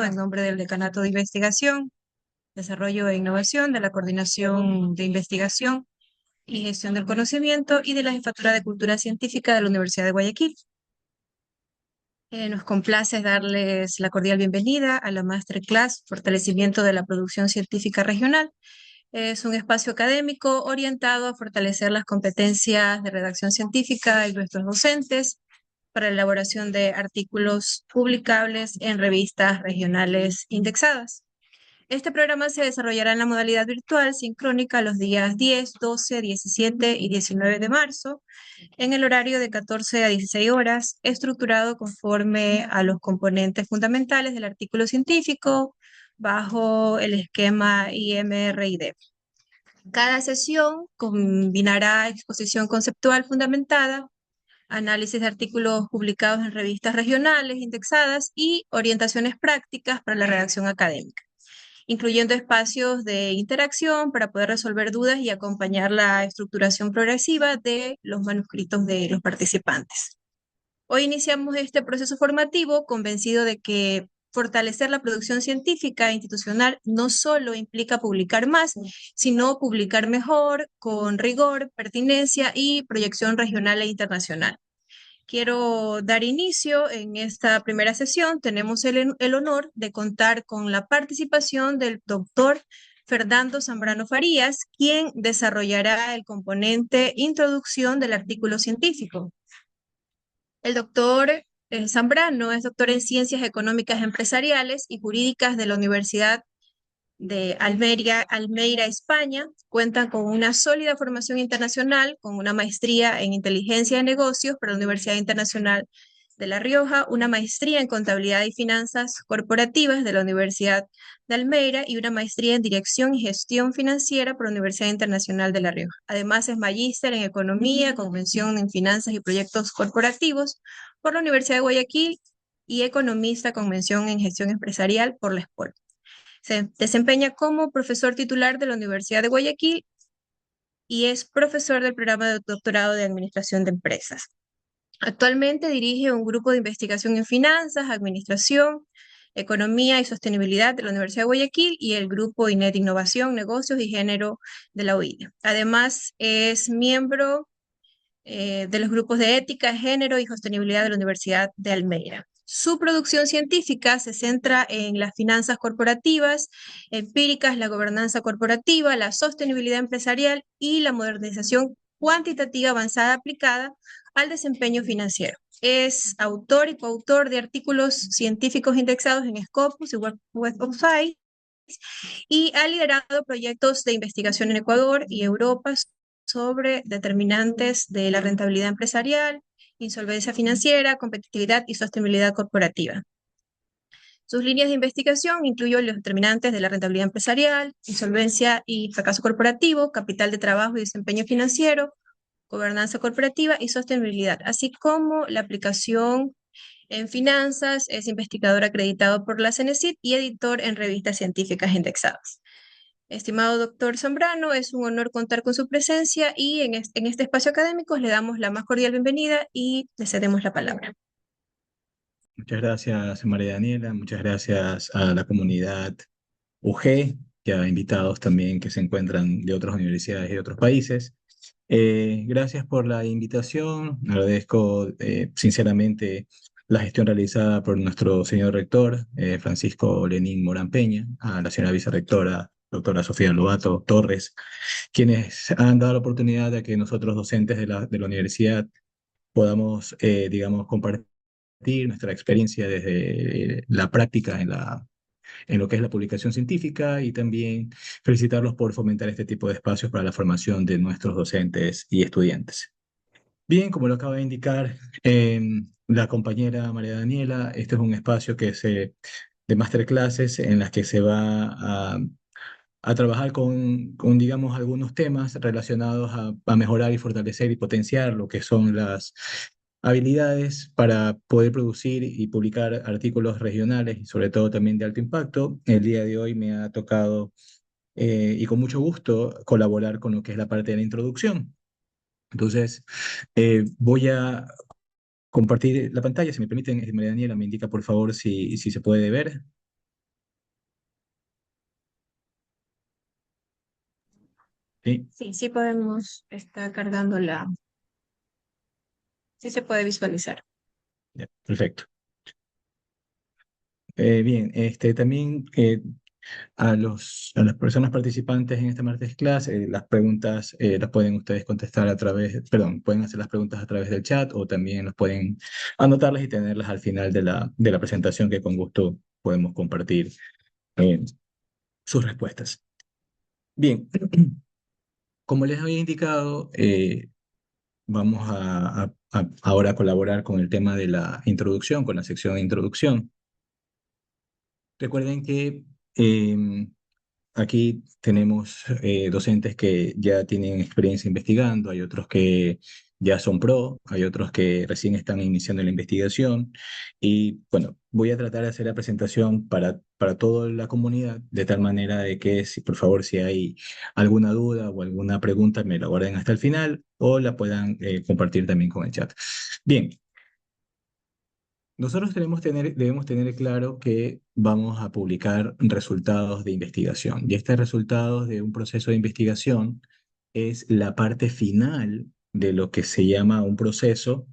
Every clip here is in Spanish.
en nombre del Decanato de Investigación, Desarrollo e Innovación, de la Coordinación de Investigación y Gestión del Conocimiento y de la Jefatura de Cultura Científica de la Universidad de Guayaquil. Nos complace darles la cordial bienvenida a la Masterclass Fortalecimiento de la Producción Científica Regional. Es un espacio académico orientado a fortalecer las competencias de redacción científica de nuestros docentes para la elaboración de artículos publicables en revistas regionales indexadas. Este programa se desarrollará en la modalidad virtual sincrónica los días 10, 12, 17 y 19 de marzo, en el horario de 14 a 16 horas, estructurado conforme a los componentes fundamentales del artículo científico bajo el esquema IMRID. Cada sesión combinará exposición conceptual fundamentada, análisis de artículos publicados en revistas regionales indexadas y orientaciones prácticas para la redacción académica, incluyendo espacios de interacción para poder resolver dudas y acompañar la estructuración progresiva de los manuscritos de los participantes. Hoy iniciamos este proceso formativo convencido de que fortalecer la producción científica e institucional no solo implica publicar más, sino publicar mejor, con rigor, pertinencia y proyección regional e internacional. Quiero dar inicio en esta primera sesión. Tenemos el honor de contar con la participación del doctor Fernando Zambrano Farías, quien desarrollará el componente Introducción del artículo científico. El doctor Zambrano es doctor en Ciencias Económicas Empresariales y Jurídicas de la Universidad de Almeida, España. Cuentan con una sólida formación internacional, con una maestría en Inteligencia de Negocios por la Universidad Internacional de La Rioja, una maestría en Contabilidad y Finanzas Corporativas de la Universidad de Almeida y una maestría en Dirección y Gestión Financiera por la Universidad Internacional de La Rioja. Además, es magíster en Economía, con mención en Finanzas y Proyectos Corporativos por la Universidad de Guayaquil y economista con mención en Gestión Empresarial por la ESPOL. Se desempeña como profesor titular de la Universidad de Guayaquil y es profesor del programa de doctorado de Administración de Empresas. Actualmente dirige un grupo de investigación en finanzas, administración, economía y sostenibilidad de la Universidad de Guayaquil y el grupo INET Innovación, Negocios y Género de la UID. Además, es miembro de los grupos de ética, género y sostenibilidad de la Universidad de Almeida. Su producción científica se centra en las finanzas corporativas, empíricas, la gobernanza corporativa, la sostenibilidad empresarial y la modernización cuantitativa avanzada aplicada al desempeño financiero. Es autor y coautor de artículos científicos indexados en Scopus y Web of Science y ha liderado proyectos de investigación en Ecuador y Europa sobre determinantes de la rentabilidad empresarial, insolvencia financiera, competitividad y sostenibilidad corporativa. Sus líneas de investigación incluyen los determinantes de la rentabilidad empresarial, insolvencia y fracaso corporativo, capital de trabajo y desempeño financiero, gobernanza corporativa y sostenibilidad, así como la aplicación en finanzas. Es investigador acreditado por la CENESID y editor en revistas científicas indexadas. Estimado doctor Zambrano, es un honor contar con su presencia y en este espacio académico le damos la más cordial bienvenida y le cedemos la palabra. Muchas gracias, María Daniela. Muchas gracias a la comunidad UG y a invitados también que se encuentran de otras universidades y de otros países. Gracias por la invitación. Agradezco sinceramente la gestión realizada por nuestro señor rector, Francisco Lenín Morán Peña, a la señora vicerrectora, doctora Sofía Lobato Torres, quienes han dado la oportunidad de que nosotros docentes de la universidad podamos, digamos, compartir nuestra experiencia desde la práctica en lo que es la publicación científica y también felicitarlos por fomentar este tipo de espacios para la formación de nuestros docentes y estudiantes. Bien, como lo acaba de indicar la compañera María Daniela, este es un espacio de masterclasses en las que se va a trabajar con, digamos, algunos temas relacionados a mejorar y fortalecer y potenciar lo que son las habilidades para poder producir y publicar artículos regionales y sobre todo también de alto impacto. El día de hoy me ha tocado y con mucho gusto colaborar con lo que es la parte de la introducción. Entonces, voy a compartir la pantalla, si me permiten, María Daniela, me indica por favor si se puede ver. ¿Sí? Sí, sí podemos, está cargando sí se puede visualizar. Ya, perfecto. Bien, también a las personas participantes en esta martes class, las preguntas las pueden ustedes contestar a través, perdón, pueden hacer las preguntas a través del chat o también las pueden anotarlas y tenerlas al final de la presentación que con gusto podemos compartir eh, sus respuestas. Bien, como les había indicado, vamos ahora a colaborar con el tema de la introducción, con la sección de introducción. Recuerden que aquí tenemos docentes que ya tienen experiencia investigando, hay otros que ya son pro, hay otros que recién están iniciando la investigación y bueno, voy a tratar de hacer la presentación para toda la comunidad de tal manera de que si por favor si hay alguna duda o alguna pregunta me la guarden hasta el final o la puedan compartir también con el chat. Bien, nosotros debemos tener claro que vamos a publicar resultados de investigación y estos resultados de un proceso de investigación es la parte final de lo que se llama un proceso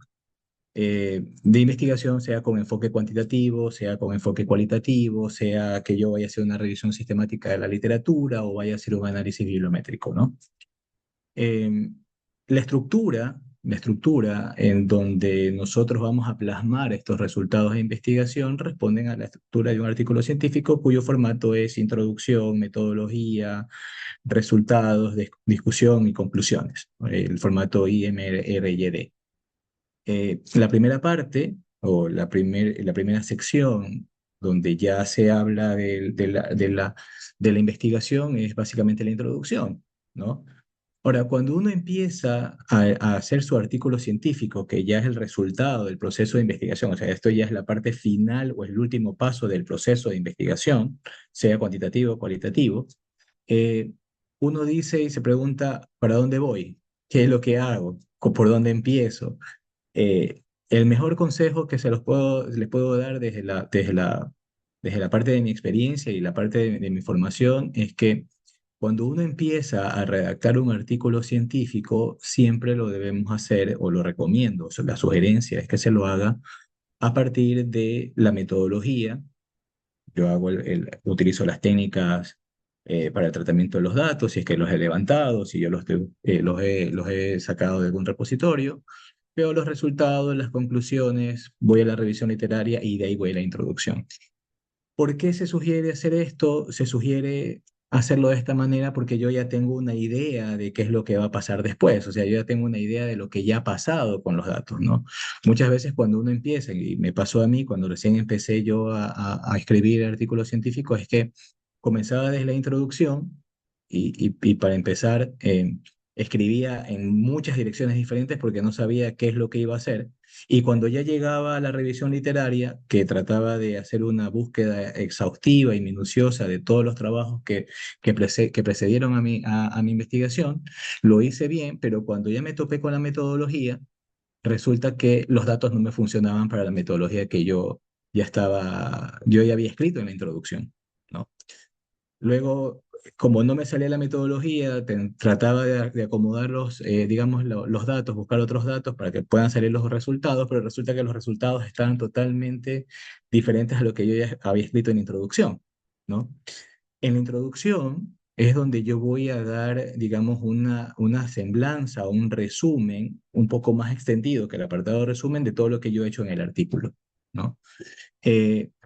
de investigación, sea con enfoque cuantitativo, sea con enfoque cualitativo, sea que yo vaya a hacer una revisión sistemática de la literatura o vaya a hacer un análisis bibliométrico, ¿no? Eh, la estructura en donde nosotros vamos a plasmar estos resultados de investigación responden a la estructura de un artículo científico cuyo formato es introducción, metodología, resultados, discusión y conclusiones, el formato IMRYD. La primera parte o la primera sección donde ya se habla de la investigación es básicamente la introducción, ¿no? Ahora, cuando uno empieza a hacer su artículo científico, que ya es el resultado del proceso de investigación, o sea, esto ya es la parte final o el último paso del proceso de investigación, sea cuantitativo o cualitativo, eh, uno dice y se pregunta, ¿para dónde voy? ¿Qué es lo que hago? ¿Por dónde empiezo? El mejor consejo que les puedo dar desde la parte de mi experiencia y la parte de mi formación es que cuando uno empieza a redactar un artículo científico, siempre lo debemos hacer, o lo recomiendo, o sea, la sugerencia es que se lo haga a partir de la metodología. Yo utilizo las técnicas para el tratamiento de los datos, si es que los he levantado, si yo los he sacado de algún repositorio. Veo los resultados, las conclusiones, voy a la revisión literaria y de ahí voy a la introducción. ¿Por qué se sugiere hacer esto? Se sugiere hacerlo de esta manera porque yo ya tengo una idea de qué es lo que va a pasar después, o sea, yo ya tengo una idea de lo que ya ha pasado con los datos, ¿no? Muchas veces cuando uno empieza, y me pasó a mí cuando recién empecé yo a escribir artículos científicos, es que comenzaba desde la introducción y para empezar escribía en muchas direcciones diferentes porque no sabía qué es lo que iba a hacer. Y cuando ya llegaba a la revisión literaria, que trataba de hacer una búsqueda exhaustiva y minuciosa de todos los trabajos que precedieron a mi investigación, lo hice bien, pero cuando ya me topé con la metodología, resulta que los datos no me funcionaban para la metodología que yo ya había escrito en la introducción, ¿no? Luego, como no me salía la metodología, trataba de acomodar digamos, los datos, buscar otros datos para que puedan salir los resultados, pero resulta que los resultados estaban totalmente diferentes a lo que yo ya había escrito en la introducción, ¿no? En la introducción es donde yo voy a dar, digamos, una semblanza, un resumen un poco más extendido que el apartado de resumen de todo lo que yo he hecho en el artículo, ¿no?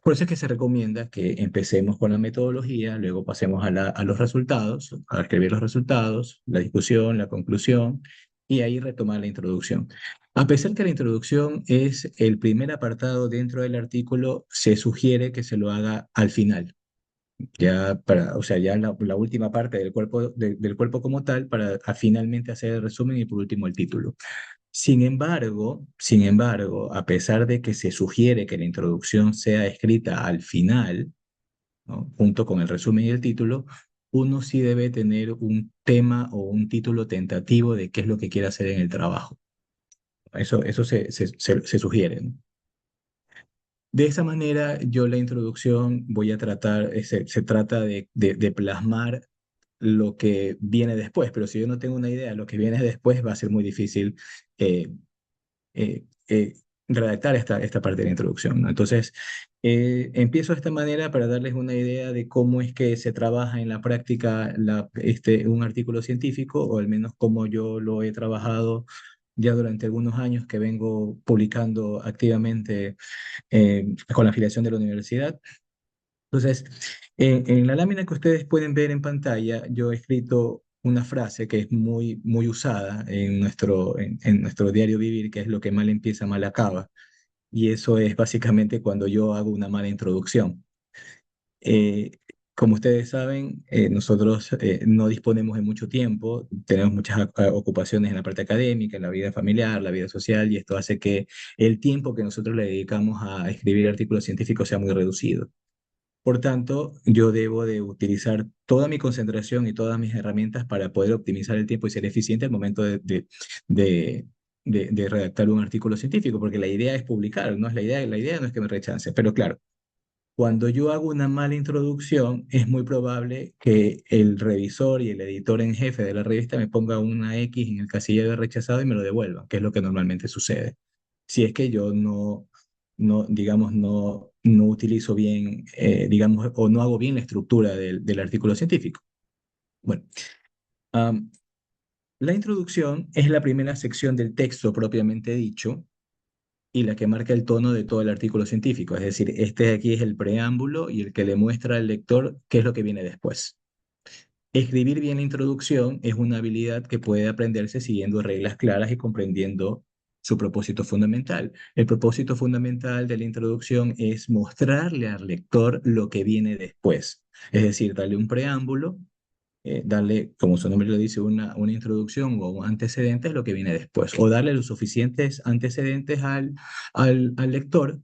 Por eso es que se recomienda que empecemos con la metodología, luego pasemos a los resultados, a escribir los resultados, la discusión, la conclusión, y ahí retomar la introducción. A pesar que la introducción es el primer apartado dentro del artículo, se sugiere que se lo haga al final, o sea, ya la última parte del cuerpo como tal, para finalmente hacer el resumen y por último el título. Sin embargo, a pesar de que se sugiere que la introducción sea escrita al final, ¿no? Junto con el resumen y el título, uno sí debe tener un tema o un título tentativo de qué es lo que quiere hacer en el trabajo. Eso se sugiere, ¿no? De esa manera, yo la introducción voy a tratar, se trata de plasmar lo que viene después, pero si yo no tengo una idea de lo que viene después, va a ser muy difícil eh, eh, eh, redactar esta parte de la introducción, ¿no? Entonces, empiezo de esta manera para darles una idea de cómo es que se trabaja en la práctica un artículo científico, o al menos cómo yo lo he trabajado ya durante algunos años que vengo publicando activamente con la afiliación de la universidad. Entonces, en la lámina que ustedes pueden ver en pantalla, yo he escrito una frase que es muy, muy usada en nuestro diario vivir, que es lo que mal empieza, mal acaba. Y eso es básicamente cuando yo hago una mala introducción. Eh, Como ustedes saben, nosotros no disponemos de mucho tiempo, tenemos muchas ocupaciones en la parte académica, en la vida familiar, la vida social, y esto hace que el tiempo que nosotros le dedicamos a escribir artículos científicos sea muy reducido. Por tanto, yo debo de utilizar toda mi concentración y todas mis herramientas para poder optimizar el tiempo y ser eficiente al momento de, de redactar un artículo científico, porque la idea es publicar, no es la idea no es que me rechance, pero claro, cuando yo hago una mala introducción, es muy probable que el revisor y el editor en jefe de la revista me ponga una X en el casillero de rechazado y me lo devuelvan, que es lo que normalmente sucede. Si es que yo digamos, no utilizo bien, digamos, o no hago bien la estructura del artículo científico. Bueno, am, la introducción es la primera sección del texto propiamente dicho y la que marca el tono de todo el artículo científico. Es decir, este de aquí es el preámbulo y el que le muestra al lector qué es lo que viene después. Escribir bien la introducción es una habilidad que puede aprenderse siguiendo reglas claras y comprendiendo su propósito fundamental. El propósito fundamental de la introducción es mostrarle al lector lo que viene después, es decir, darle un preámbulo, darle, como su nombre lo dice, una introducción o un antecedente a lo que viene después, o darle los suficientes antecedentes al lector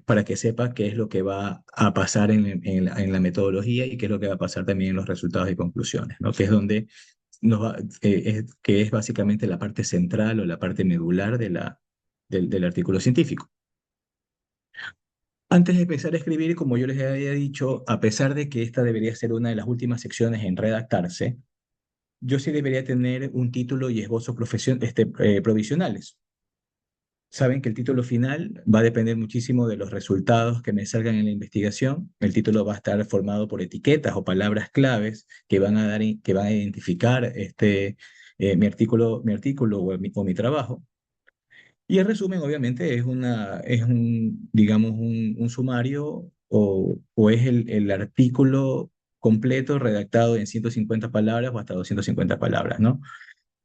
para que sepa qué es lo que va a pasar en la metodología y qué es lo que va a pasar también en los resultados y conclusiones, ¿no? Que es donde que es básicamente la parte central o la parte medular del artículo científico. Antes de empezar a escribir, como yo les había dicho, a pesar de que esta debería ser una de las últimas secciones en redactarse, yo sí debería tener un título y esbozo provisionales. Saben que el título final va a depender muchísimo de los resultados que me salgan en la investigación. El título va a estar formado por etiquetas o palabras claves que van a que van a identificar mi artículo o mi trabajo. Y el resumen, obviamente, es digamos, un sumario o es el artículo completo redactado en 150 palabras o hasta 250 palabras, ¿no?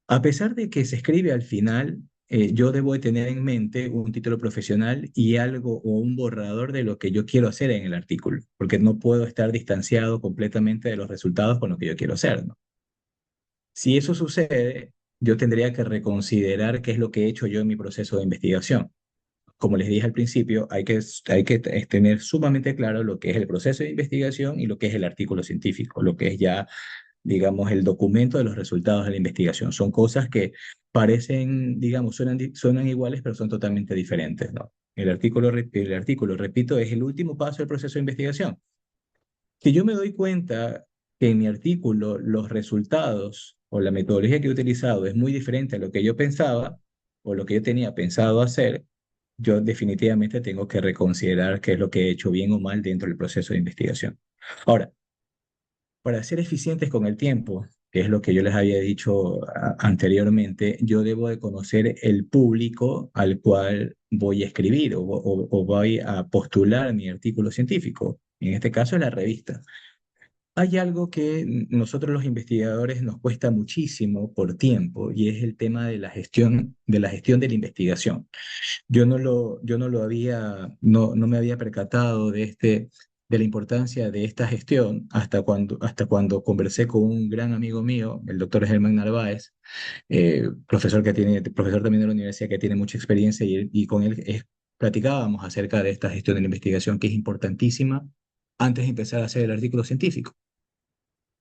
A pesar de que se escribe al final, yo debo de tener en mente un título profesional y algo o un borrador de lo que yo quiero hacer en el artículo, porque no puedo estar distanciado completamente de los resultados con lo que yo quiero hacer, ¿no? Si eso sucede, yo tendría que reconsiderar qué es lo que he hecho yo en mi proceso de investigación. Como les dije al principio, hay que tener sumamente claro lo que es el proceso de investigación y lo que es el artículo científico, lo que es ya digamos, el documento de los resultados de la investigación. Son cosas que parecen, digamos, suenan iguales, pero son totalmente diferentes, ¿no? El artículo, repito, es el último paso del proceso de investigación. Si yo me doy cuenta que en mi artículo los resultados o la metodología que he utilizado es muy diferente a lo que yo pensaba o lo que yo tenía pensado hacer, yo definitivamente tengo que reconsiderar qué es lo que he hecho bien o mal dentro del proceso de investigación. Ahora, para ser eficientes con el tiempo, que es lo que yo les había dicho anteriormente, yo debo de conocer el público al cual voy a escribir o voy a postular mi artículo científico. En este caso, es la revista. Hay algo que nosotros los investigadores nos cuesta muchísimo por tiempo y es el tema de la gestión de la investigación. Yo no lo había, no me había percatado de la importancia de esta gestión hasta cuando conversé con un gran amigo mío, el doctor Germán Narváez, profesor también de la universidad que tiene mucha experiencia y con él platicábamos acerca de esta gestión de la investigación que es importantísima antes de empezar a hacer el artículo científico.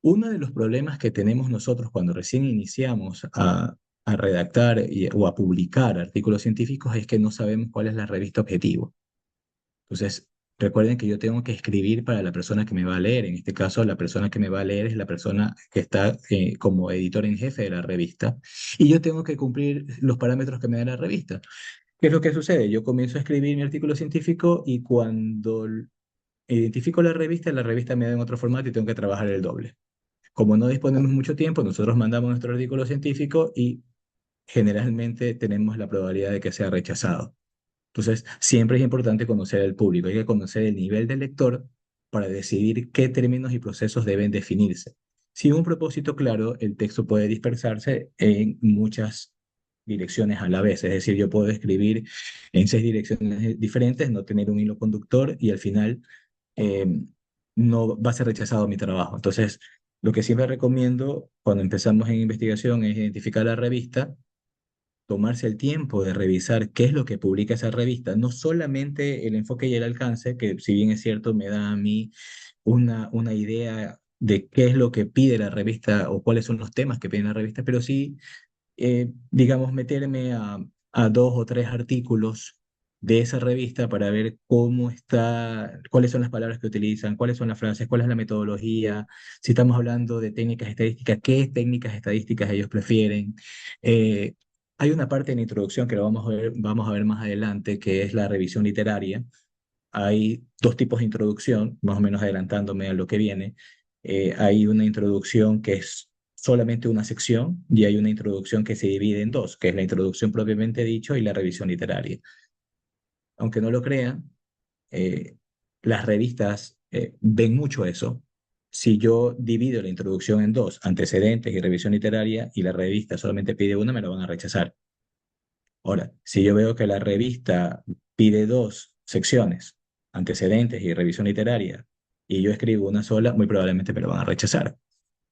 Uno de los problemas que tenemos nosotros cuando recién iniciamos a redactar o a publicar artículos científicos es que no sabemos cuál es la revista objetivo. Entonces, Recuerden que yo tengo que escribir para la persona que me va a leer. En este caso, la persona que me va a leer es la persona que está como editor en jefe de la revista. Y yo tengo que cumplir los parámetros que me da la revista. ¿Qué es lo que sucede? Yo comienzo a escribir mi artículo científico y cuando identifico la revista me da en otro formato y tengo que trabajar el doble. Como no disponemos mucho tiempo, nosotros mandamos nuestro artículo científico y generalmente tenemos la probabilidad de que sea rechazado. Entonces, siempre es importante conocer al público, hay que conocer el nivel del lector para decidir qué términos y procesos deben definirse. Sin un propósito claro, el texto puede dispersarse en muchas direcciones a la vez, es decir, yo puedo escribir en 6 direcciones diferentes, no tener un hilo conductor y al final eh, no va a ser rechazado mi trabajo. Entonces, lo que siempre recomiendo cuando empezamos en investigación es identificar la revista, tomarse el tiempo de revisar qué es lo que publica esa revista, no solamente el enfoque y el alcance, que si bien es cierto me da a mí una idea de qué es lo que pide la revista o cuáles son los temas que pide la revista, pero sí, digamos, meterme a 2 o 3 artículos de esa revista para ver cómo está, cuáles son las palabras que utilizan, cuáles son las frases, cuál es la metodología, si estamos hablando de técnicas estadísticas, qué técnicas estadísticas ellos prefieren. Eh, Hay una parte en la introducción que lo vamos a ver más adelante, que es la revisión literaria. Hay 2 tipos de introducción, más o menos adelantándome a lo que viene. Hay una introducción que es solamente una sección y hay una introducción que se divide en dos, que es la introducción propiamente dicho y la revisión literaria. Aunque no lo crean, eh, las revistas ven mucho eso. Si yo divido la introducción en dos, antecedentes y revisión literaria, y la revista solamente pide una, me lo van a rechazar. Ahora, si yo veo que la revista pide 2 secciones, antecedentes y revisión literaria, y yo escribo una sola, muy probablemente me lo van a rechazar.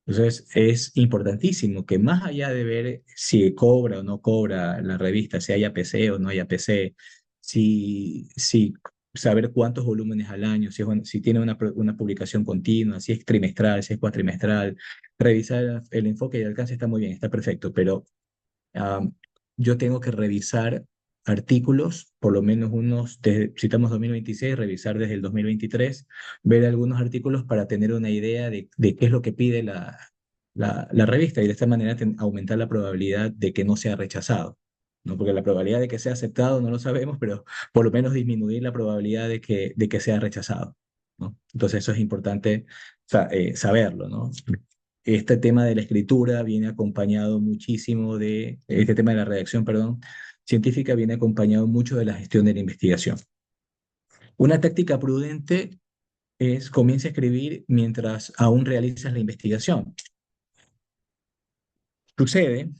Entonces, es importantísimo que más allá de ver si cobra o no cobra la revista, si hay APC o no hay APC, si saber cuántos volúmenes al año, si tiene una publicación continua, si es trimestral, si es cuatrimestral, revisar el enfoque y el alcance está muy bien, está perfecto, pero Am, yo tengo que revisar artículos, por lo menos unos, si estamos 2026, revisar desde el 2023, ver algunos artículos para tener una idea de qué es lo que pide la revista y de esta manera aumentar la probabilidad de que no sea rechazado. ¿No? Porque la probabilidad de que sea aceptado no lo sabemos, pero por lo menos disminuir la probabilidad de que sea rechazado. ¿No? Entonces eso es importante saberlo, ¿no? Este tema de la escritura viene acompañado muchísimo este tema de la redacción, perdón, científica viene acompañado mucho de la gestión de la investigación. Una táctica prudente es comienza a escribir mientras aún realizas la investigación. Sucede,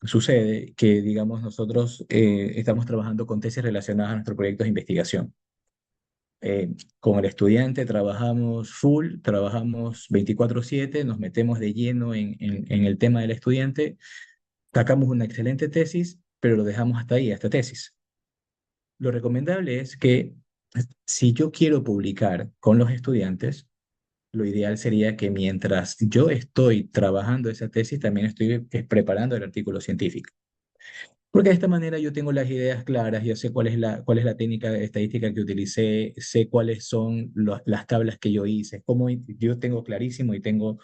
sucede que, digamos, nosotros estamos trabajando con tesis relacionadas a nuestros proyectos de investigación. Con el estudiante trabajamos full, trabajamos 24/7, nos metemos de lleno en el tema del estudiante, sacamos una excelente tesis, pero lo dejamos hasta ahí, hasta tesis. Lo recomendable es que si yo quiero publicar con los estudiantes, lo ideal sería que mientras yo estoy trabajando esa tesis, también estoy preparando el artículo científico. Porque de esta manera yo tengo las ideas claras, yo sé cuál es la técnica estadística que utilicé, sé cuáles son las tablas que yo hice, cómo yo tengo clarísimo y tengo,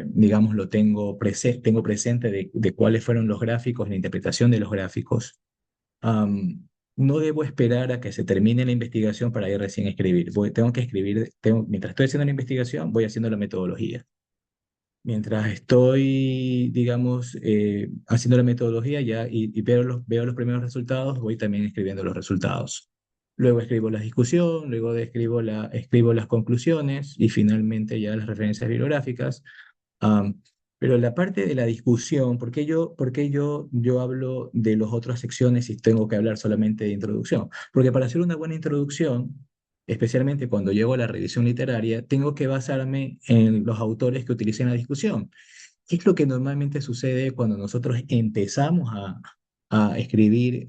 digamos, tengo presente de cuáles fueron los gráficos, la interpretación de los gráficos. No debo esperar a que se termine la investigación para ir recién a escribir. Tengo que escribir, mientras estoy haciendo la investigación, voy haciendo la metodología. Mientras estoy, digamos, haciendo la metodología ya y veo los primeros resultados, voy también escribiendo los resultados. Luego escribo la discusión, luego escribo las conclusiones y finalmente ya las referencias bibliográficas. Am, pero la parte de la discusión, ¿por qué yo hablo de las otras secciones y tengo que hablar solamente de introducción? Porque para hacer una buena introducción, especialmente cuando llego a la revisión literaria, tengo que basarme en los autores que utilicen la discusión. ¿Qué es lo que normalmente sucede cuando nosotros empezamos a escribir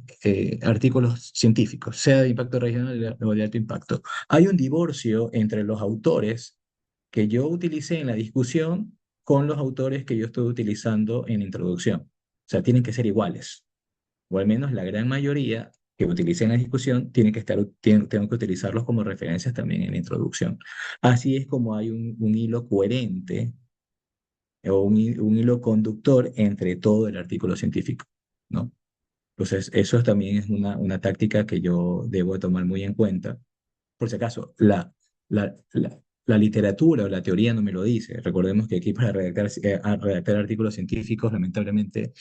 artículos científicos, sea de impacto regional o de alto impacto? Hay un divorcio entre los autores que yo utilicé en la discusión con los autores que yo estoy utilizando en la introducción. O sea, tienen que ser iguales, o al menos la gran mayoría que utilicen en la discusión, tengo que utilizarlos como referencias también en la introducción. Así es como hay un hilo coherente o un hilo conductor entre todo el artículo científico, ¿no? Entonces, eso también es una táctica que yo debo tomar muy en cuenta. Por si acaso, la literatura o la teoría no me lo dice. Recordemos que aquí para redactar artículos científicos, lamentablemente,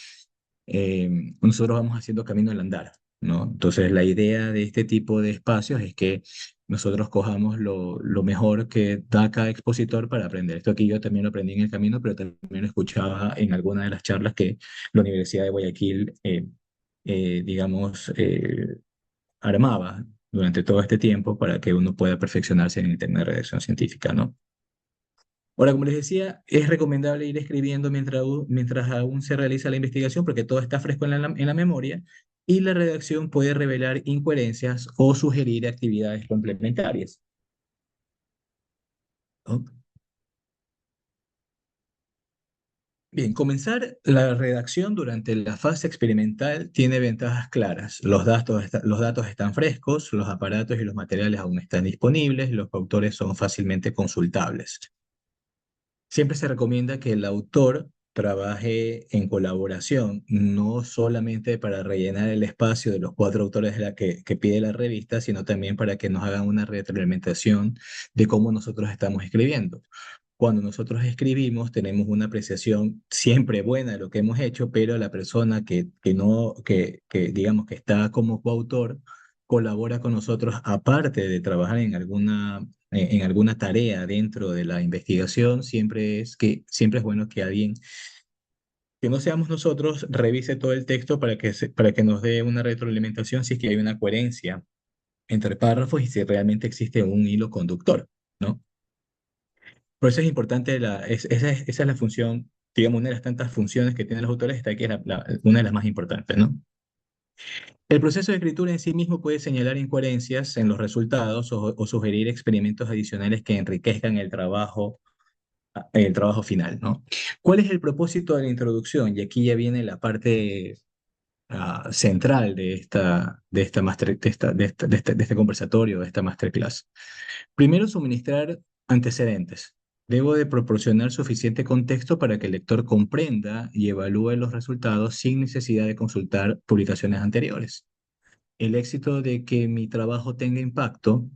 nosotros vamos haciendo camino al andar, ¿no? Entonces, la idea de este tipo de espacios es que nosotros cojamos lo mejor que da cada expositor para aprender. Esto aquí yo también lo aprendí en el camino, pero también lo escuchaba en alguna de las charlas que la Universidad de Guayaquil, digamos, armaba durante todo este tiempo para que uno pueda perfeccionarse en el tema de redacción científica, ¿no? Ahora, como les decía, es recomendable ir escribiendo mientras aún se realiza la investigación porque todo está fresco en la memoria y la redacción puede revelar incoherencias o sugerir actividades complementarias, ¿no? Bien, comenzar la redacción durante la fase experimental tiene ventajas claras. Los datos están frescos, los aparatos y los materiales aún están disponibles, los autores son fácilmente consultables. Siempre se recomienda que el autor trabaje en colaboración, no solamente para rellenar el espacio de los cuatro autores que pide la revista, sino también para que nos hagan una retroalimentación de cómo nosotros estamos escribiendo. Cuando nosotros escribimos, tenemos una apreciación siempre buena de lo que hemos hecho, pero la persona que no, que digamos que está como coautor, colabora con nosotros, aparte de trabajar en alguna tarea dentro de la investigación, siempre es bueno que alguien que no seamos nosotros revise todo el texto para que nos dé una retroalimentación si es que hay una coherencia entre párrafos y si realmente existe un hilo conductor, ¿no? Por eso es importante, esa es la función, digamos, una de las tantas funciones que tienen los autores, esta que es una de las más importantes, ¿no? El proceso de escritura en sí mismo puede señalar incoherencias en los resultados o sugerir experimentos adicionales que enriquezcan el trabajo final, ¿no? ¿Cuál es el propósito de la introducción? Y aquí ya viene la parte central de este conversatorio, de esta masterclass. Primero, suministrar antecedentes. Debo de proporcionar suficiente contexto para que el lector comprenda y evalúe los resultados sin necesidad de consultar publicaciones anteriores. El éxito de que mi trabajo tenga impacto,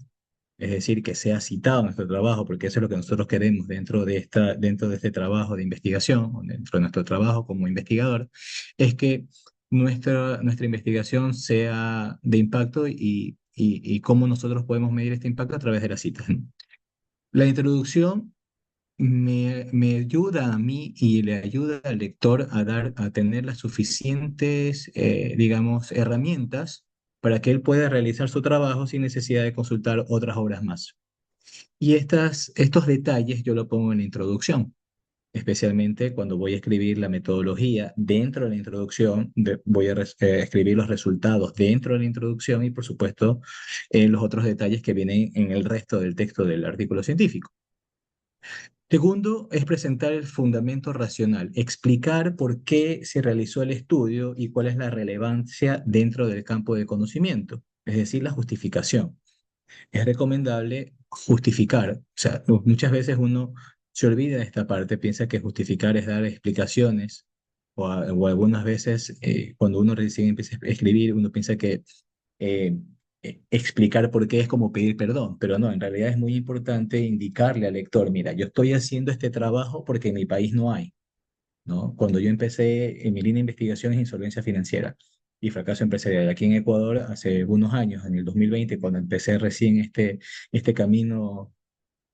es decir, que sea citado nuestro trabajo, porque eso es lo que nosotros queremos dentro de este trabajo de investigación, o dentro de nuestro trabajo como investigador, es que nuestra investigación sea de impacto y cómo nosotros podemos medir este impacto a través de las citas, ¿no? La introducción me ayuda a mí y le ayuda al lector a tener las suficientes, digamos, herramientas para que él pueda realizar su trabajo sin necesidad de consultar otras obras más. Y estos detalles yo lo pongo en la introducción, especialmente cuando voy a escribir la metodología dentro de la introducción, voy a escribir los resultados dentro de la introducción y, por supuesto, los otros detalles que vienen en el resto del texto del artículo científico. Segundo, es presentar el fundamento racional, explicar por qué se realizó el estudio y cuál es la relevancia dentro del campo de conocimiento, es decir, la justificación. Es recomendable justificar, o sea, muchas veces uno se olvida de esta parte, piensa que justificar es dar explicaciones, o algunas veces cuando uno recién empieza a escribir, uno piensa que eh, explicar por qué es como pedir perdón, pero no, en realidad es muy importante indicarle al lector, mira, yo estoy haciendo este trabajo porque en mi país no hay, ¿no? Cuando yo empecé en mi línea de investigación es insolvencia financiera y fracaso empresarial aquí en Ecuador hace unos años, en el 2020, cuando empecé recién este camino,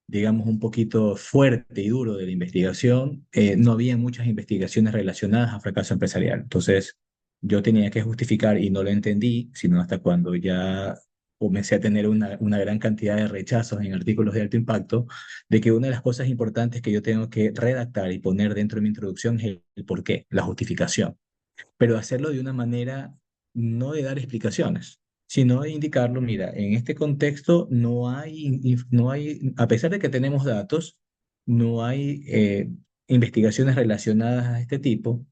digamos, un poquito fuerte y duro de la investigación, no había muchas investigaciones relacionadas a fracaso empresarial. Entonces, yo tenía que justificar y no lo entendí, sino hasta cuando ya comencé a tener una gran cantidad de rechazos en artículos de alto impacto, de que una de las cosas importantes que yo tengo que redactar y poner dentro de mi introducción es el por qué, la justificación, pero hacerlo de una manera no de dar explicaciones, sino de indicarlo, mira, en este contexto no hay, a pesar de que tenemos datos, no hay investigaciones relacionadas a este tipo,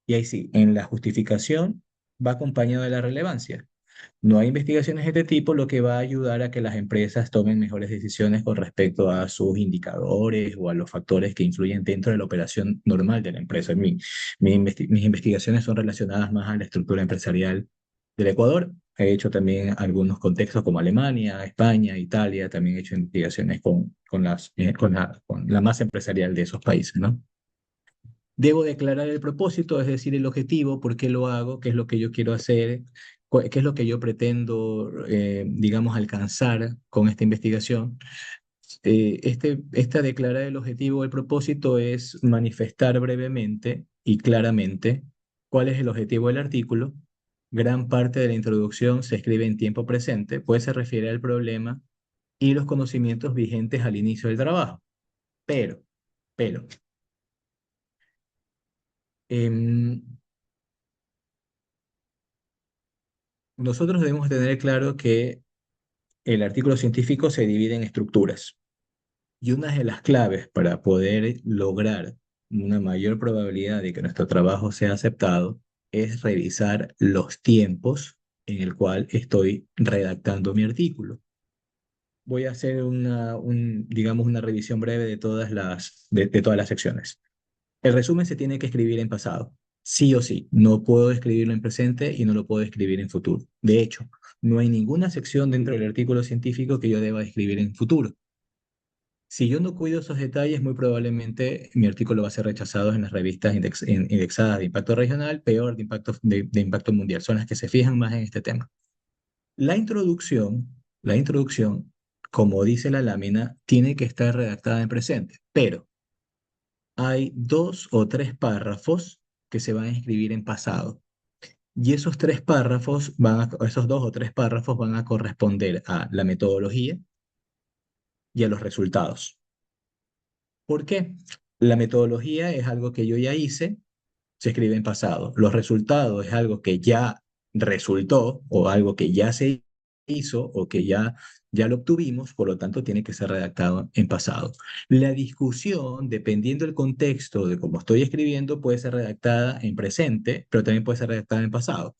y ahí sí, en la justificación va acompañado de la relevancia. No hay investigaciones de este tipo, lo que va a ayudar a que las empresas tomen mejores decisiones con respecto a sus indicadores o a los factores que influyen dentro de la operación normal de la empresa. Mis investigaciones son relacionadas más a la estructura empresarial del Ecuador. He hecho también algunos contextos como Alemania, España, Italia. También he hecho investigaciones con la masa empresarial de esos países, ¿no? Debo declarar el propósito, es decir, el objetivo, por qué lo hago, qué es lo que yo quiero hacer, qué es lo que yo pretendo, digamos, alcanzar con esta investigación. Esta declarar el objetivo, el propósito es manifestar brevemente y claramente cuál es el objetivo del artículo. Gran parte de la introducción se escribe en tiempo presente, pues se refiere al problema y los conocimientos vigentes al inicio del trabajo. Pero, pero, em, nosotros debemos tener claro que el artículo científico se divide en estructuras y una de las claves para poder lograr una mayor probabilidad de que nuestro trabajo sea aceptado es revisar los tiempos en el cual estoy redactando mi artículo. Voy a hacer digamos, una revisión breve de todas las secciones. El resumen se tiene que escribir en pasado, sí o sí. No puedo escribirlo en presente y no lo puedo escribir en futuro. De hecho, no hay ninguna sección dentro del artículo científico que yo deba escribir en futuro. Si yo no cuido esos detalles, muy probablemente mi artículo va a ser rechazado en las revistas indexadas de impacto regional, peor de impacto mundial. Son las que se fijan más en este tema. La introducción, como dice la lámina, tiene que estar redactada en presente, pero hay 2 o 3 párrafos que se van a escribir en pasado. Y esos 2 o 3 párrafos van a corresponder a la metodología y a los resultados. ¿Por qué? La metodología es algo que yo ya hice, se escribe en pasado. Los resultados es algo que ya resultó o algo que ya se hizo o que ya lo obtuvimos, por lo tanto tiene que ser redactado en pasado. La discusión, dependiendo del contexto de cómo estoy escribiendo, puede ser redactada en presente, pero también puede ser redactada en pasado.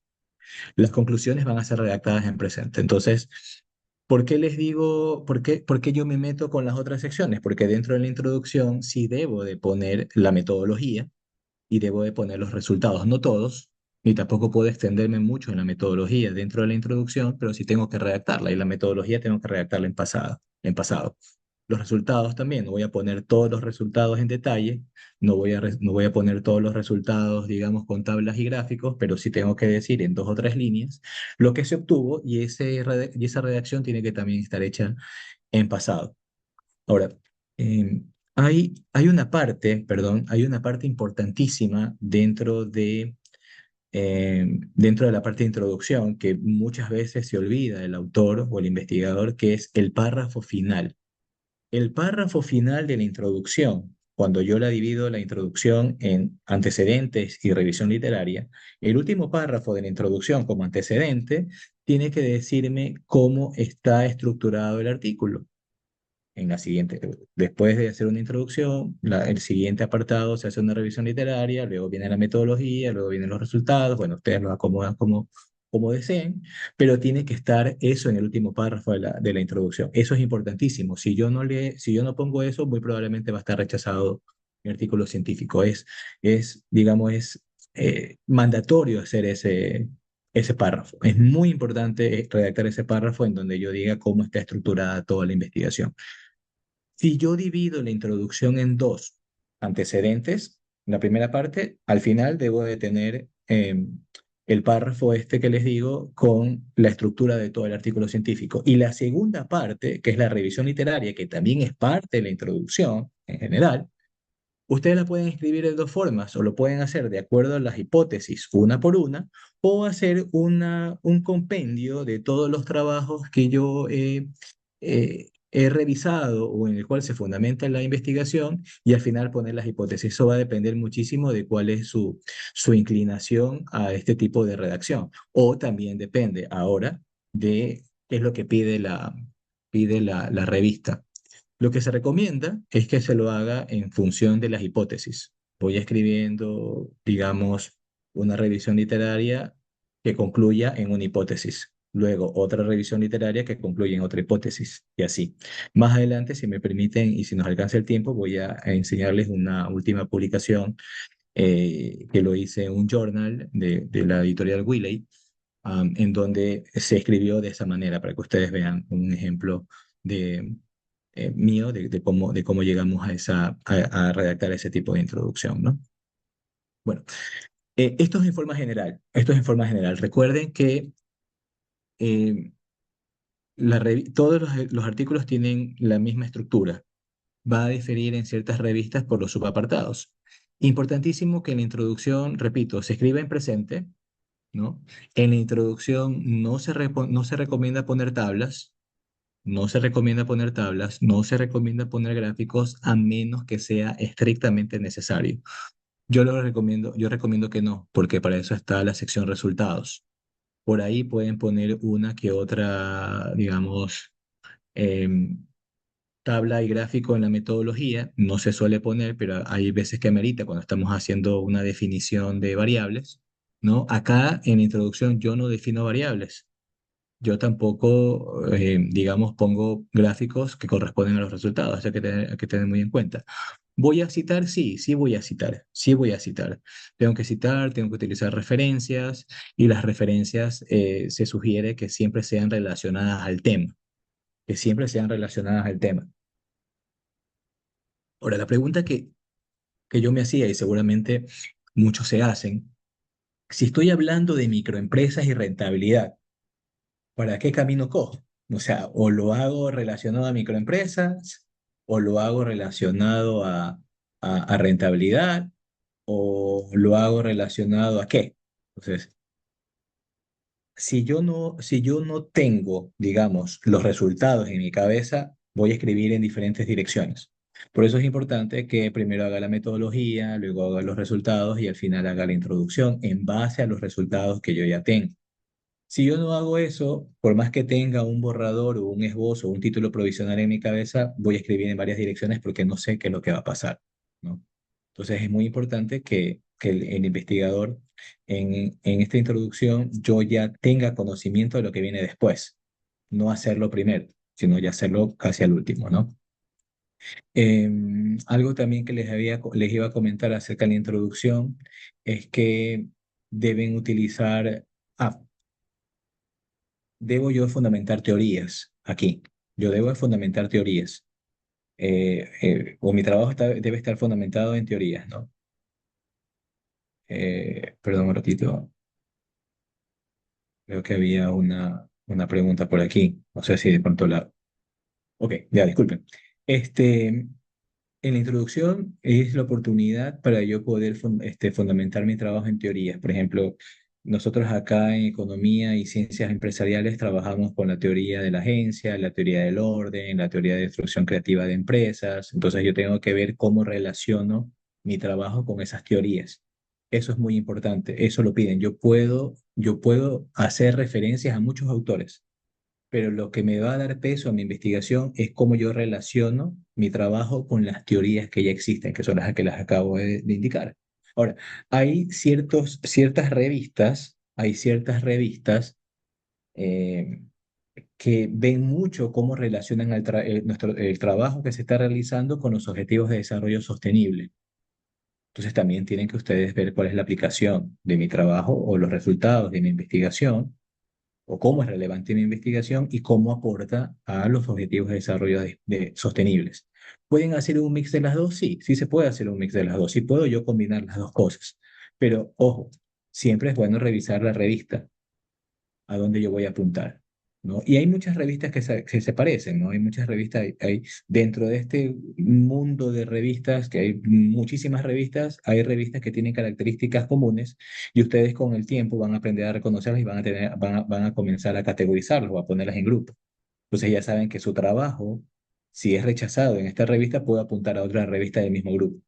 Las conclusiones van a ser redactadas en presente. Entonces, ¿por qué les digo, por qué yo me meto con las otras secciones? Porque dentro de la introducción sí debo de poner la metodología y debo de poner los resultados, no todos, ni tampoco puedo extenderme mucho en la metodología dentro de la introducción, pero sí tengo que redactarla y la metodología tengo que redactarla en pasado. Los resultados también, no voy a poner todos los resultados en detalle, no voy a poner todos los resultados, digamos, con tablas y gráficos, pero sí tengo que decir en 2 o 3 líneas lo que se obtuvo y esa redacción tiene que también estar hecha en pasado. Ahora, hay una parte importantísima dentro de la parte de introducción que muchas veces se olvida el autor o el investigador, que es el párrafo final. El párrafo final de la introducción, cuando yo la divido la introducción en antecedentes y revisión literaria, el último párrafo de la introducción como antecedente tiene que decirme cómo está estructurado el artículo. Después de hacer una introducción, el siguiente apartado se hace una revisión literaria, luego viene la metodología, luego vienen los resultados, bueno, ustedes los acomodan como deseen, pero tiene que estar eso en el último párrafo de la introducción. Eso es importantísimo. Si yo no pongo eso, muy probablemente va a estar rechazado mi artículo científico. Digamos, mandatorio hacer ese párrafo. Es muy importante redactar ese párrafo en donde yo diga cómo está estructurada toda la investigación. Si yo divido la introducción en 2 antecedentes, la primera parte, al final debo de tener el párrafo este que les digo con la estructura de todo el artículo científico. Y la segunda parte, que es la revisión literaria, que también es parte de la introducción en general, ustedes la pueden escribir de 2 formas, o lo pueden hacer de acuerdo a las hipótesis, una por una, o hacer un compendio de todos los trabajos que yo he revisado o en el cual se fundamenta la investigación y al final poner las hipótesis. Eso va a depender muchísimo de cuál es su inclinación a este tipo de redacción. O también depende ahora de qué es lo que pide la revista. Lo que se recomienda es que se lo haga en función de las hipótesis. Voy escribiendo, digamos, una revisión literaria que concluya en una hipótesis. luego otra revisión literaria que concluye en otra hipótesis, y así. Más adelante, si me permiten y si nos alcanza el tiempo, voy a enseñarles una última publicación que lo hice en un journal de la editorial Wiley, en donde se escribió de esa manera, para que ustedes vean un ejemplo de, mío de cómo llegamos a redactar ese tipo de introducción, ¿no? Bueno, esto es en forma general, esto es en forma general. Recuerden que eh, todos los artículos tienen la misma estructura. Va a diferir en ciertas revistas por los subapartados. Importantísimo que en la introducción, repito, se escriba en presente, ¿no? En la introducción no se recomienda poner tablas, no se recomienda poner tablas, no se recomienda poner gráficos a menos que sea estrictamente necesario. Yo recomiendo que no, porque para eso está la sección resultados. Por ahí pueden poner una que otra, digamos, em, tabla y gráfico en la metodología. No se suele poner, pero hay veces que amerita cuando estamos haciendo una definición de variables, ¿no? Acá en la introducción yo no defino variables. Yo tampoco, digamos, pongo gráficos que corresponden a los resultados, hay que tener muy en cuenta. ¿Voy a citar? Sí, sí voy a citar, sí voy a citar. Tengo que citar, tengo que utilizar referencias y las referencias se sugiere que siempre sean relacionadas al tema, que siempre sean relacionadas al tema. Ahora, la pregunta que yo me hacía y seguramente muchos se hacen, si estoy hablando de microempresas y rentabilidad, ¿para qué camino cojo? O sea, o lo hago relacionado a microempresas, o lo hago relacionado a rentabilidad, o lo hago relacionado a qué. Entonces, si yo no tengo, digamos, los resultados en mi cabeza, voy a escribir en diferentes direcciones. Por eso es importante que primero haga la metodología, luego haga los resultados y al final haga la introducción en base a los resultados que yo ya tengo. Si yo no hago eso, por más que tenga un borrador o un esbozo o un título provisional en mi cabeza, voy a escribir en varias direcciones porque no sé qué es lo que va a pasar, ¿no? Entonces es muy importante que el investigador en esta introducción yo ya tenga conocimiento de lo que viene después, no hacerlo primero, sino ya hacerlo casi al último, ¿no? Algo también que les iba a comentar acerca de la introducción es que deben utilizar, ah, debo yo fundamentar teorías aquí. Yo debo fundamentar teorías. O mi trabajo debe estar fundamentado en teorías, ¿no? Perdón un ratito. Creo que había una pregunta por aquí. No sé si de pronto la... Ok, ya, disculpen. En la introducción es la oportunidad para yo poder fundamentar mi trabajo en teorías. Por ejemplo, nosotros acá en economía y ciencias empresariales trabajamos con la teoría de la agencia, la teoría del orden, la teoría de destrucción creativa de empresas. Entonces yo tengo que ver cómo relaciono mi trabajo con esas teorías. Eso es muy importante. Eso lo piden. Yo puedo hacer referencias a muchos autores, pero lo que me va a dar peso a mi investigación es cómo yo relaciono mi trabajo con las teorías que ya existen, que son las que las acabo de indicar. Ahora, hay ciertas revistas eh, que ven mucho cómo relacionan el trabajo que se está realizando con los objetivos de desarrollo sostenible. Entonces también tienen que ustedes ver cuál es la aplicación de mi trabajo o los resultados de mi investigación o cómo es relevante mi investigación y cómo aporta a los objetivos de desarrollo sostenibles. ¿Pueden hacer un mix de las dos? Sí, sí se puede hacer un mix de las dos. Sí puedo yo combinar las dos cosas. Pero ojo, siempre es bueno revisar la revista a dónde yo voy a apuntar, ¿no? Y hay muchas revistas que se parecen, ¿no? Hay muchas revistas, dentro de este mundo de revistas, que hay muchísimas revistas, hay revistas que tienen características comunes y ustedes con el tiempo van a aprender a reconocerlas y van a comenzar a categorizarlas o a ponerlas en grupos. Entonces ya saben que su trabajo, si es rechazado en esta revista, puede apuntar a otra revista del mismo grupo,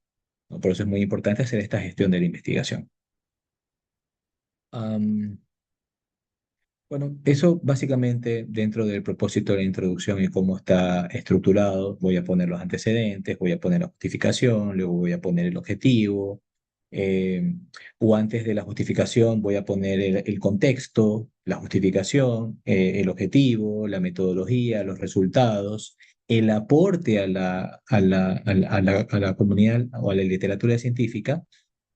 ¿no? Por eso es muy importante hacer esta gestión de la investigación. Am, Bueno, eso básicamente dentro del propósito de la introducción y cómo está estructurado, voy a poner los antecedentes, voy a poner la justificación, luego voy a poner el objetivo, eh, o antes de la justificación voy a poner el contexto, la justificación, el objetivo, la metodología, los resultados, el aporte a la comunidad o a la literatura científica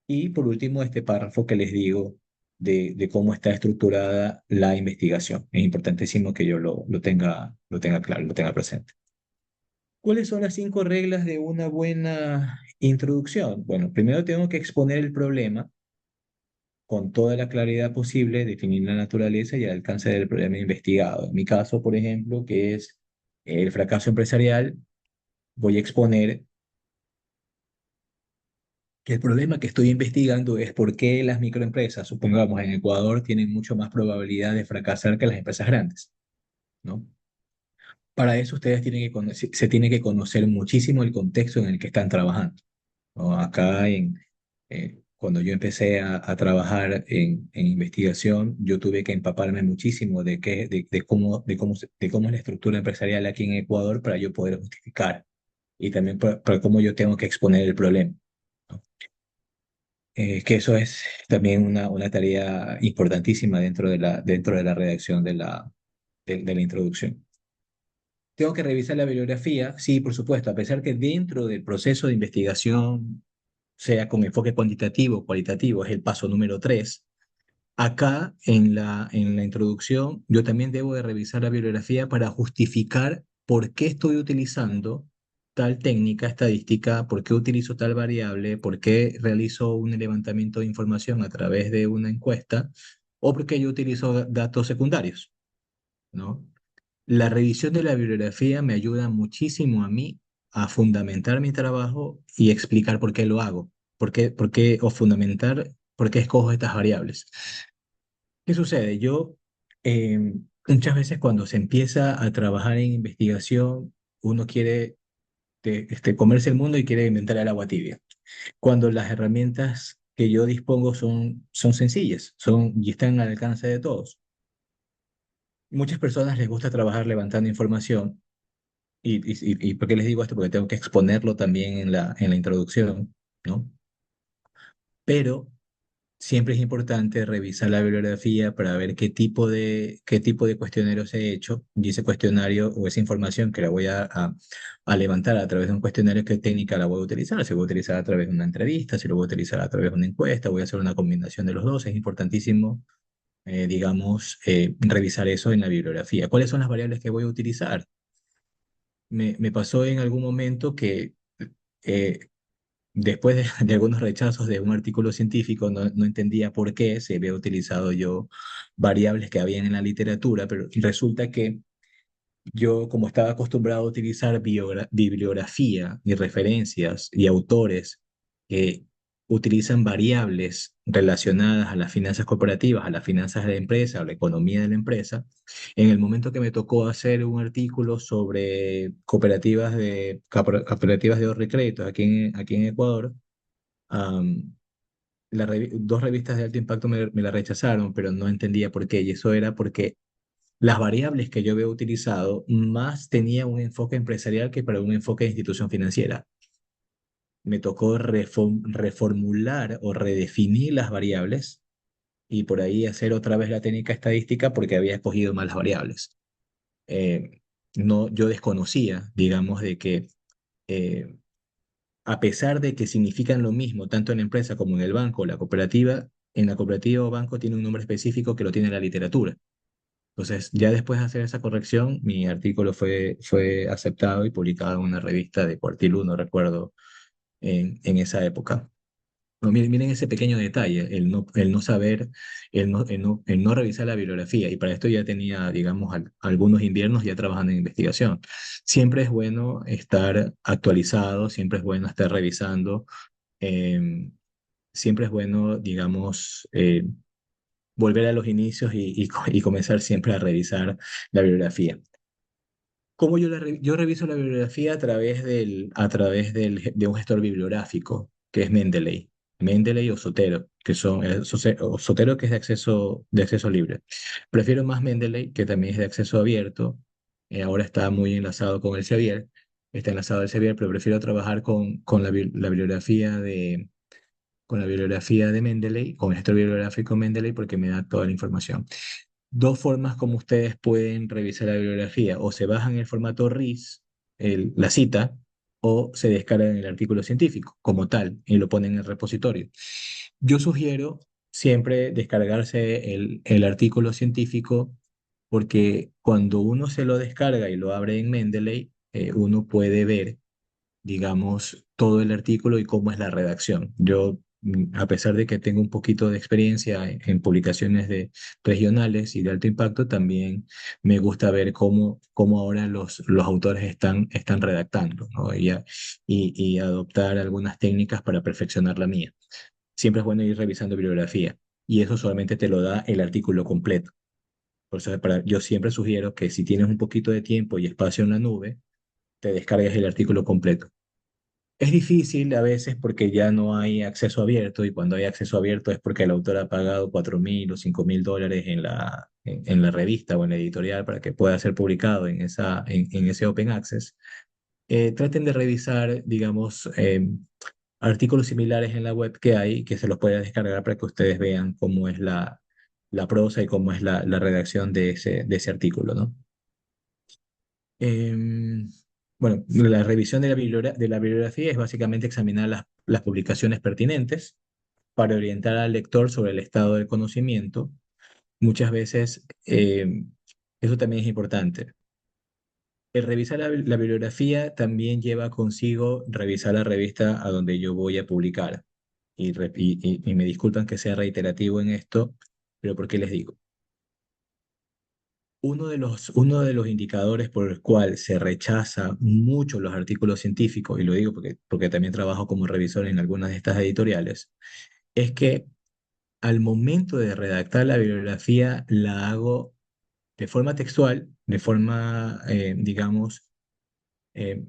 y por último este párrafo que les digo de cómo está estructurada la investigación. Es importantísimo que yo lo tenga claro, lo tenga presente. ¿Cuáles son las 5 reglas de una buena introducción? Bueno, primero tengo que exponer el problema con toda la claridad posible, definir la naturaleza y el alcance del problema investigado. En mi caso, por ejemplo, que es el fracaso empresarial, voy a exponer que el problema que estoy investigando es por qué las microempresas, supongamos en Ecuador, tienen mucho más probabilidad de fracasar que las empresas grandes, ¿no? Para eso ustedes tienen que se tiene que conocer muchísimo el contexto en el que están trabajando, ¿no? Acá cuando yo empecé a trabajar en investigación, yo tuve que empaparme muchísimo de cómo es la estructura empresarial aquí en Ecuador para yo poder justificar y también para cómo yo tengo que exponer el problema, ¿no? Que eso es también una tarea importantísima dentro de la redacción de la introducción. Tengo que revisar la bibliografía, sí, por supuesto, a pesar que dentro del proceso de investigación, sea con enfoque cuantitativo o cualitativo, es el paso número 3. Acá en la introducción, yo también debo de revisar la bibliografía para justificar por qué estoy utilizando tal técnica estadística, por qué utilizo tal variable, por qué realizo un levantamiento de información a través de una encuesta o por qué yo utilizo datos secundarios, ¿no? La revisión de la bibliografía me ayuda muchísimo a mí a fundamentar mi trabajo y explicar por qué lo hago, o fundamentar por qué escojo estas variables. ¿Qué sucede? Muchas veces cuando se empieza a trabajar en investigación, uno quiere comerse el mundo y quiere inventar el agua tibia, cuando las herramientas que yo dispongo son sencillas, y están al alcance de todos. Muchas personas les gusta trabajar levantando información. ¿Y por qué les digo esto? Porque tengo que exponerlo también en la introducción, ¿no? Pero siempre es importante revisar la bibliografía para ver qué tipo de cuestionarios he hecho y ese cuestionario o esa información que la voy a levantar a través de un cuestionario, qué técnica la voy a utilizar. Si voy a utilizar a través de una entrevista, si lo voy a utilizar a través de una encuesta, voy a hacer una combinación de los dos. Es importantísimo, digamos, revisar eso en la bibliografía. ¿Cuáles son las variables que voy a utilizar? Me pasó en algún momento que eh, después de algunos rechazos de un artículo científico, no entendía por qué se había utilizado yo variables que habían en la literatura, pero resulta que yo, como estaba acostumbrado a utilizar bibliografía y referencias y autores que utilizan variables relacionadas a las finanzas corporativas, a las finanzas de la empresa, a la economía de la empresa, en el momento que me tocó hacer un artículo sobre cooperativas de ahorro y crédito aquí en Ecuador, am, dos revistas de alto impacto me la rechazaron, pero no entendía por qué, y eso era porque las variables que yo había utilizado más tenía un enfoque empresarial que para un enfoque de institución financiera. Me tocó reformular o redefinir las variables y por ahí hacer otra vez la técnica estadística porque había escogido malas variables. No, yo desconocía, digamos, de que eh, a pesar de que significan lo mismo tanto en la empresa como en el banco o la cooperativa, en la cooperativa o banco tiene un nombre específico que lo tiene la literatura. Entonces, ya después de hacer esa corrección, mi artículo fue aceptado y publicado en una revista de Cuartilú, no recuerdo, en esa época. No, miren ese pequeño detalle, el no saber, el no revisar la bibliografía. Y para esto ya tenía, digamos, algunos inviernos ya trabajando en investigación. Siempre es bueno estar actualizado, siempre es bueno estar revisando, eh, siempre es bueno, digamos, volver a los inicios y comenzar siempre a revisar la bibliografía. ¿Cómo yo reviso la bibliografía de un gestor bibliográfico, que es Mendeley? Mendeley o Zotero, o Zotero, que es de acceso libre. Prefiero más Mendeley, que también es de acceso abierto. Ahora está muy enlazado con el Sevier. Está enlazado al Sevier, pero prefiero trabajar con la bibliografía de Mendeley, con el gestor bibliográfico Mendeley, porque me da toda la información. dos formas como ustedes pueden revisar la bibliografía. O se bajan el formato RIS, la cita, o se descargan el artículo científico como tal y lo ponen en el repositorio. Yo sugiero siempre descargarse el artículo científico porque cuando uno se lo descarga y lo abre en Mendeley, uno puede ver, digamos, todo el artículo y cómo es la redacción. Yo, a pesar de que tengo un poquito de experiencia en publicaciones regionales y de alto impacto, también me gusta ver cómo ahora los autores están redactando, ¿no? Y adoptar algunas técnicas para perfeccionar la mía. Siempre es bueno ir revisando bibliografía y eso solamente te lo da el artículo completo. Por eso yo siempre sugiero que si tienes un poquito de tiempo y espacio en la nube, te descargues el artículo completo. Es difícil a veces porque ya no hay acceso abierto y cuando hay acceso abierto es porque el autor ha pagado 4.000 o 5.000 dólares en la revista o en la editorial para que pueda ser publicado en ese Open Access. Traten de revisar, digamos, artículos similares en la web que hay que se los pueda descargar para que ustedes vean cómo es la prosa y cómo es la redacción de ese artículo, ¿no? Em, bueno, la revisión de la bibliografía es básicamente examinar las publicaciones pertinentes para orientar al lector sobre el estado del conocimiento. Muchas veces eso también es importante. El revisar la bibliografía también lleva consigo revisar la revista a donde yo voy a publicar. Y me disculpan que sea reiterativo en esto, pero ¿por qué les digo? Uno de los indicadores por el cual se rechaza mucho los artículos científicos, y lo digo porque también trabajo como revisor en algunas de estas editoriales, es que al momento de redactar la bibliografía la hago de forma textual, de forma, digamos, eh,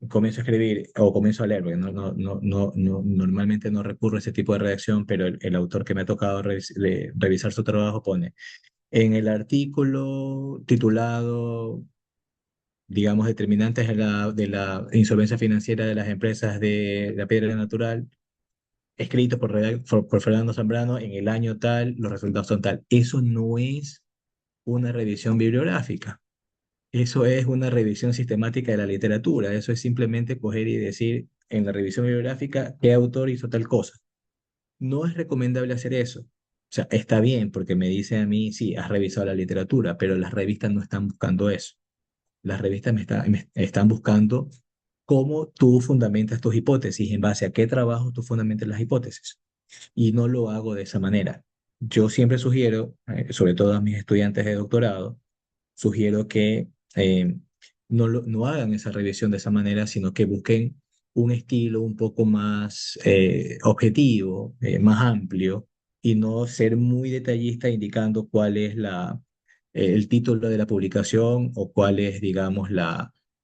comienzo a escribir o comienzo a leer, porque normalmente no recurro a ese tipo de redacción, pero el autor que me ha tocado revisar su trabajo pone en el artículo titulado, digamos, determinantes de la insolvencia financiera de las empresas de la piedra natural, escrito por Fernando Zambrano en el año tal, los resultados son tal. Eso no es una revisión bibliográfica. Eso es una revisión sistemática de la literatura. Eso es simplemente coger y decir en la revisión bibliográfica qué autor hizo tal cosa. No es recomendable hacer eso. O sea, está bien porque me dice a mí, sí, has revisado la literatura, pero las revistas no están buscando eso. Las revistas me están buscando cómo tú fundamentas tus hipótesis, en base a qué trabajo tú fundamentas las hipótesis. Y no lo hago de esa manera. Yo siempre sugiero, sobre todo a mis estudiantes de doctorado, sugiero que no hagan esa revisión de esa manera, sino que busquen un estilo un poco más objetivo, más amplio, y no ser muy detallista indicando cuál es el título de la publicación o cuál es, digamos,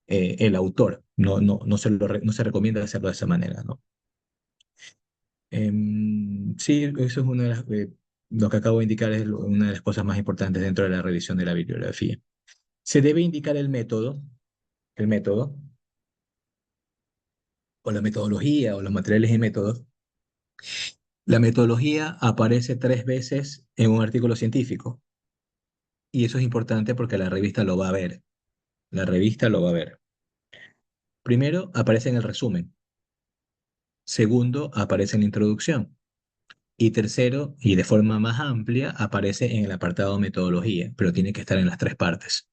el autor. No se recomienda hacerlo de esa manera, ¿no? Sí, eso es lo que acabo de indicar es una de las cosas más importantes dentro de la revisión de la bibliografía. Se debe indicar el método, o la metodología, o los materiales y métodos. La metodología aparece 3 veces en un artículo científico, y eso es importante porque la revista lo va a ver. La revista lo va a ver. Primero, aparece en el resumen. Segundo, aparece en la introducción. Y tercero, y de forma más amplia, aparece en el apartado metodología, pero tiene que estar en las 3 partes.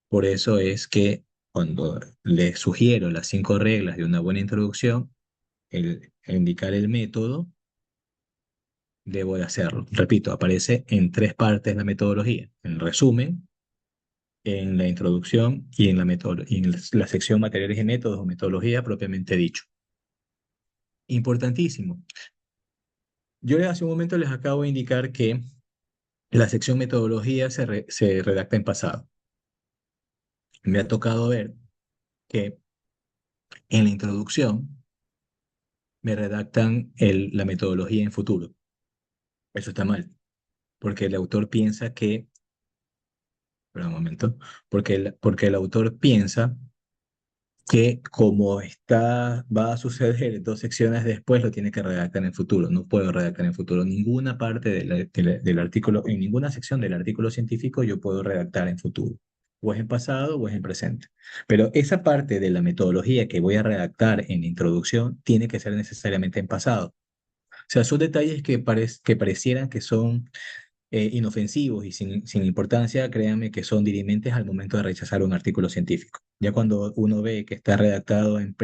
Por eso es que cuando les sugiero las 5 reglas de una buena introducción, el indicar el método, debo de hacerlo. Repito, aparece en 3 partes la metodología: en el resumen, en la introducción y en la sección materiales y métodos o metodología propiamente dicho. Importantísimo. Yo hace un momento les acabo de indicar que la sección metodología se redacta en pasado. Me ha tocado ver que en la introducción me redactan la metodología en futuro. Eso está mal, porque el autor piensa que, espera un momento, porque el autor piensa que como va a suceder 2 secciones después, lo tiene que redactar en futuro. No puedo redactar en futuro ninguna parte del artículo, en ninguna sección del artículo científico yo puedo redactar en futuro. O es en pasado o es en presente. Pero esa parte de la metodología que voy a redactar en la introducción tiene que ser necesariamente en pasado. O sea, son detalles que parecieran que son inofensivos y sin importancia, créanme que son dirimentes al momento de rechazar un artículo científico. Ya cuando uno ve que está redactado en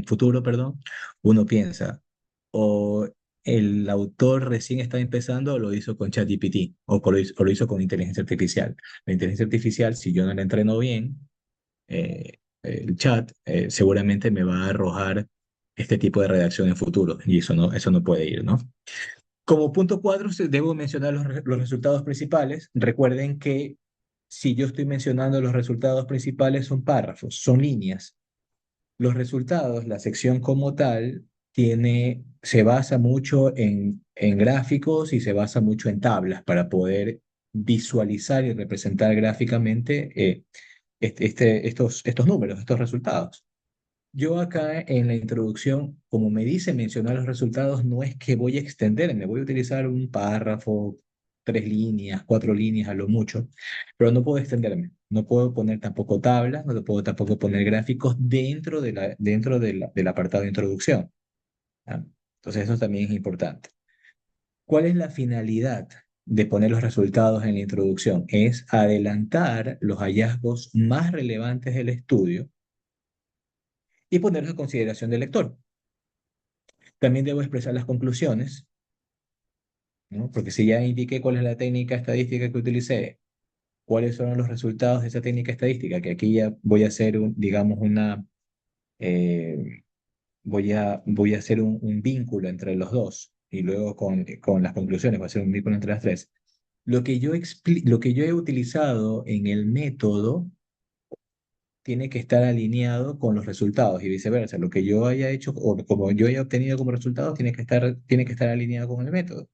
futuro, perdón, uno piensa, o el autor recién está empezando o lo hizo con ChatGPT o lo hizo con inteligencia artificial. La inteligencia artificial, si yo no la entreno bien, el chat seguramente me va a arrojar este tipo de redacción en futuro y eso no puede ir, ¿no? Como punto 4, debo mencionar los resultados principales. Recuerden que si yo estoy mencionando los resultados principales son párrafos, son líneas. Los resultados, la sección como tal, se basa mucho en gráficos y se basa mucho en tablas para poder visualizar y representar gráficamente estos números, estos resultados. Yo acá en la introducción, como me dice mencionar los resultados, no es que voy a extenderme, voy a utilizar un párrafo, 3 líneas, 4 líneas a lo mucho, pero no puedo extenderme. No puedo poner tampoco tablas, no puedo tampoco poner gráficos dentro del apartado de introducción. ¿Ah? Entonces eso también es importante. ¿Cuál es la finalidad de poner los resultados en la introducción? Es adelantar los hallazgos más relevantes del estudio y ponerlos a consideración del lector. También debo expresar las conclusiones, ¿no? Porque si ya indiqué cuál es la técnica estadística que utilicé, cuáles son los resultados de esa técnica estadística, que aquí ya voy a hacer, digamos, eh, voy a hacer un vínculo entre los dos y luego con las conclusiones voy a hacer un vínculo entre las tres. Lo que yo he utilizado en el método tiene que estar alineado con los resultados y viceversa. Lo que yo haya hecho o como yo haya obtenido como resultados tiene que estar alineado con el método.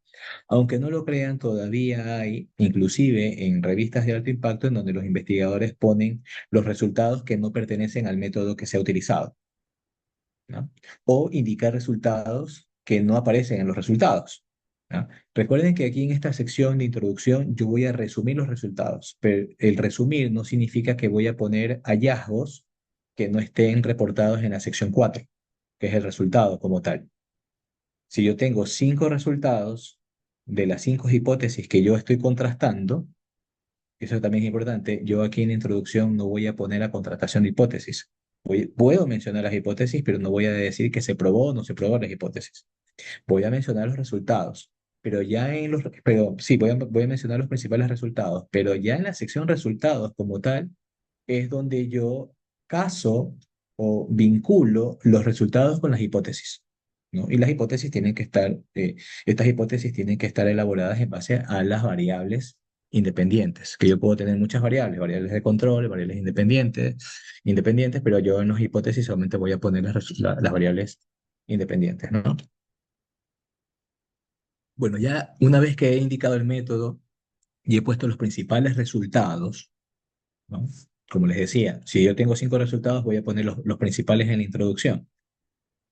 Aunque no lo crean, todavía hay, inclusive en revistas de alto impacto, en donde los investigadores ponen los resultados que no pertenecen al método que se ha utilizado, ¿no? O indicar resultados que no aparecen en los resultados, ¿no? Recuerden que aquí en esta sección de introducción yo voy a resumir los resultados, pero el resumir no significa que voy a poner hallazgos que no estén reportados en la sección 4, que es el resultado como tal. Si yo tengo 5 resultados de las 5 hipótesis que yo estoy contrastando, eso también es importante, yo aquí en la introducción no voy a poner la contrastación de hipótesis. Puedo mencionar las hipótesis, pero no voy a decir que se probó o no se probó las hipótesis. Voy a mencionar los resultados, pero sí, voy a mencionar los principales resultados, pero ya en la sección resultados como tal, es donde yo caso o vinculo los resultados con las hipótesis, ¿no? Y las hipótesis estas hipótesis tienen que estar elaboradas en base a las variables independientes, que yo puedo tener muchas variables, variables de control, variables independientes, pero yo en las hipótesis solamente voy a poner las variables independientes, ¿no? Bueno, ya una vez que he indicado el método y he puesto los principales resultados, ¿no? Como les decía, si yo tengo 5 resultados, voy a poner los principales en la introducción.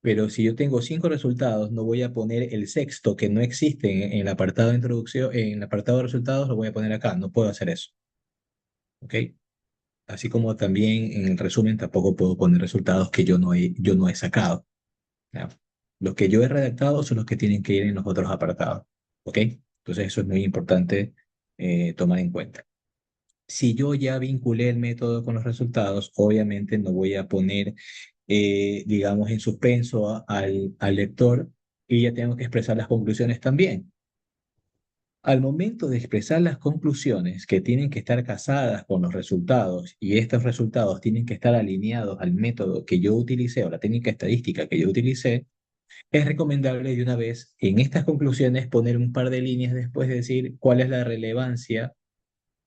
Pero si yo tengo 5 resultados, no voy a poner el sexto que no existe en el apartado de introducción, en el apartado de resultados, lo voy a poner acá. No puedo hacer eso. ¿Ok? Así como también en el resumen tampoco puedo poner resultados que yo no he sacado. ¿Ya? Los que yo he redactado son los que tienen que ir en los otros apartados. ¿Ok? Entonces eso es muy importante tomar en cuenta. Si yo ya vinculé el método con los resultados, obviamente no voy a poner, digamos, en suspenso al lector y ya tengo que expresar las conclusiones también. Al momento de expresar las conclusiones que tienen que estar casadas con los resultados y estos resultados tienen que estar alineados al método que yo utilicé o la técnica estadística que yo utilicé, es recomendable de una vez en estas conclusiones poner un par de líneas después de decir cuál es la relevancia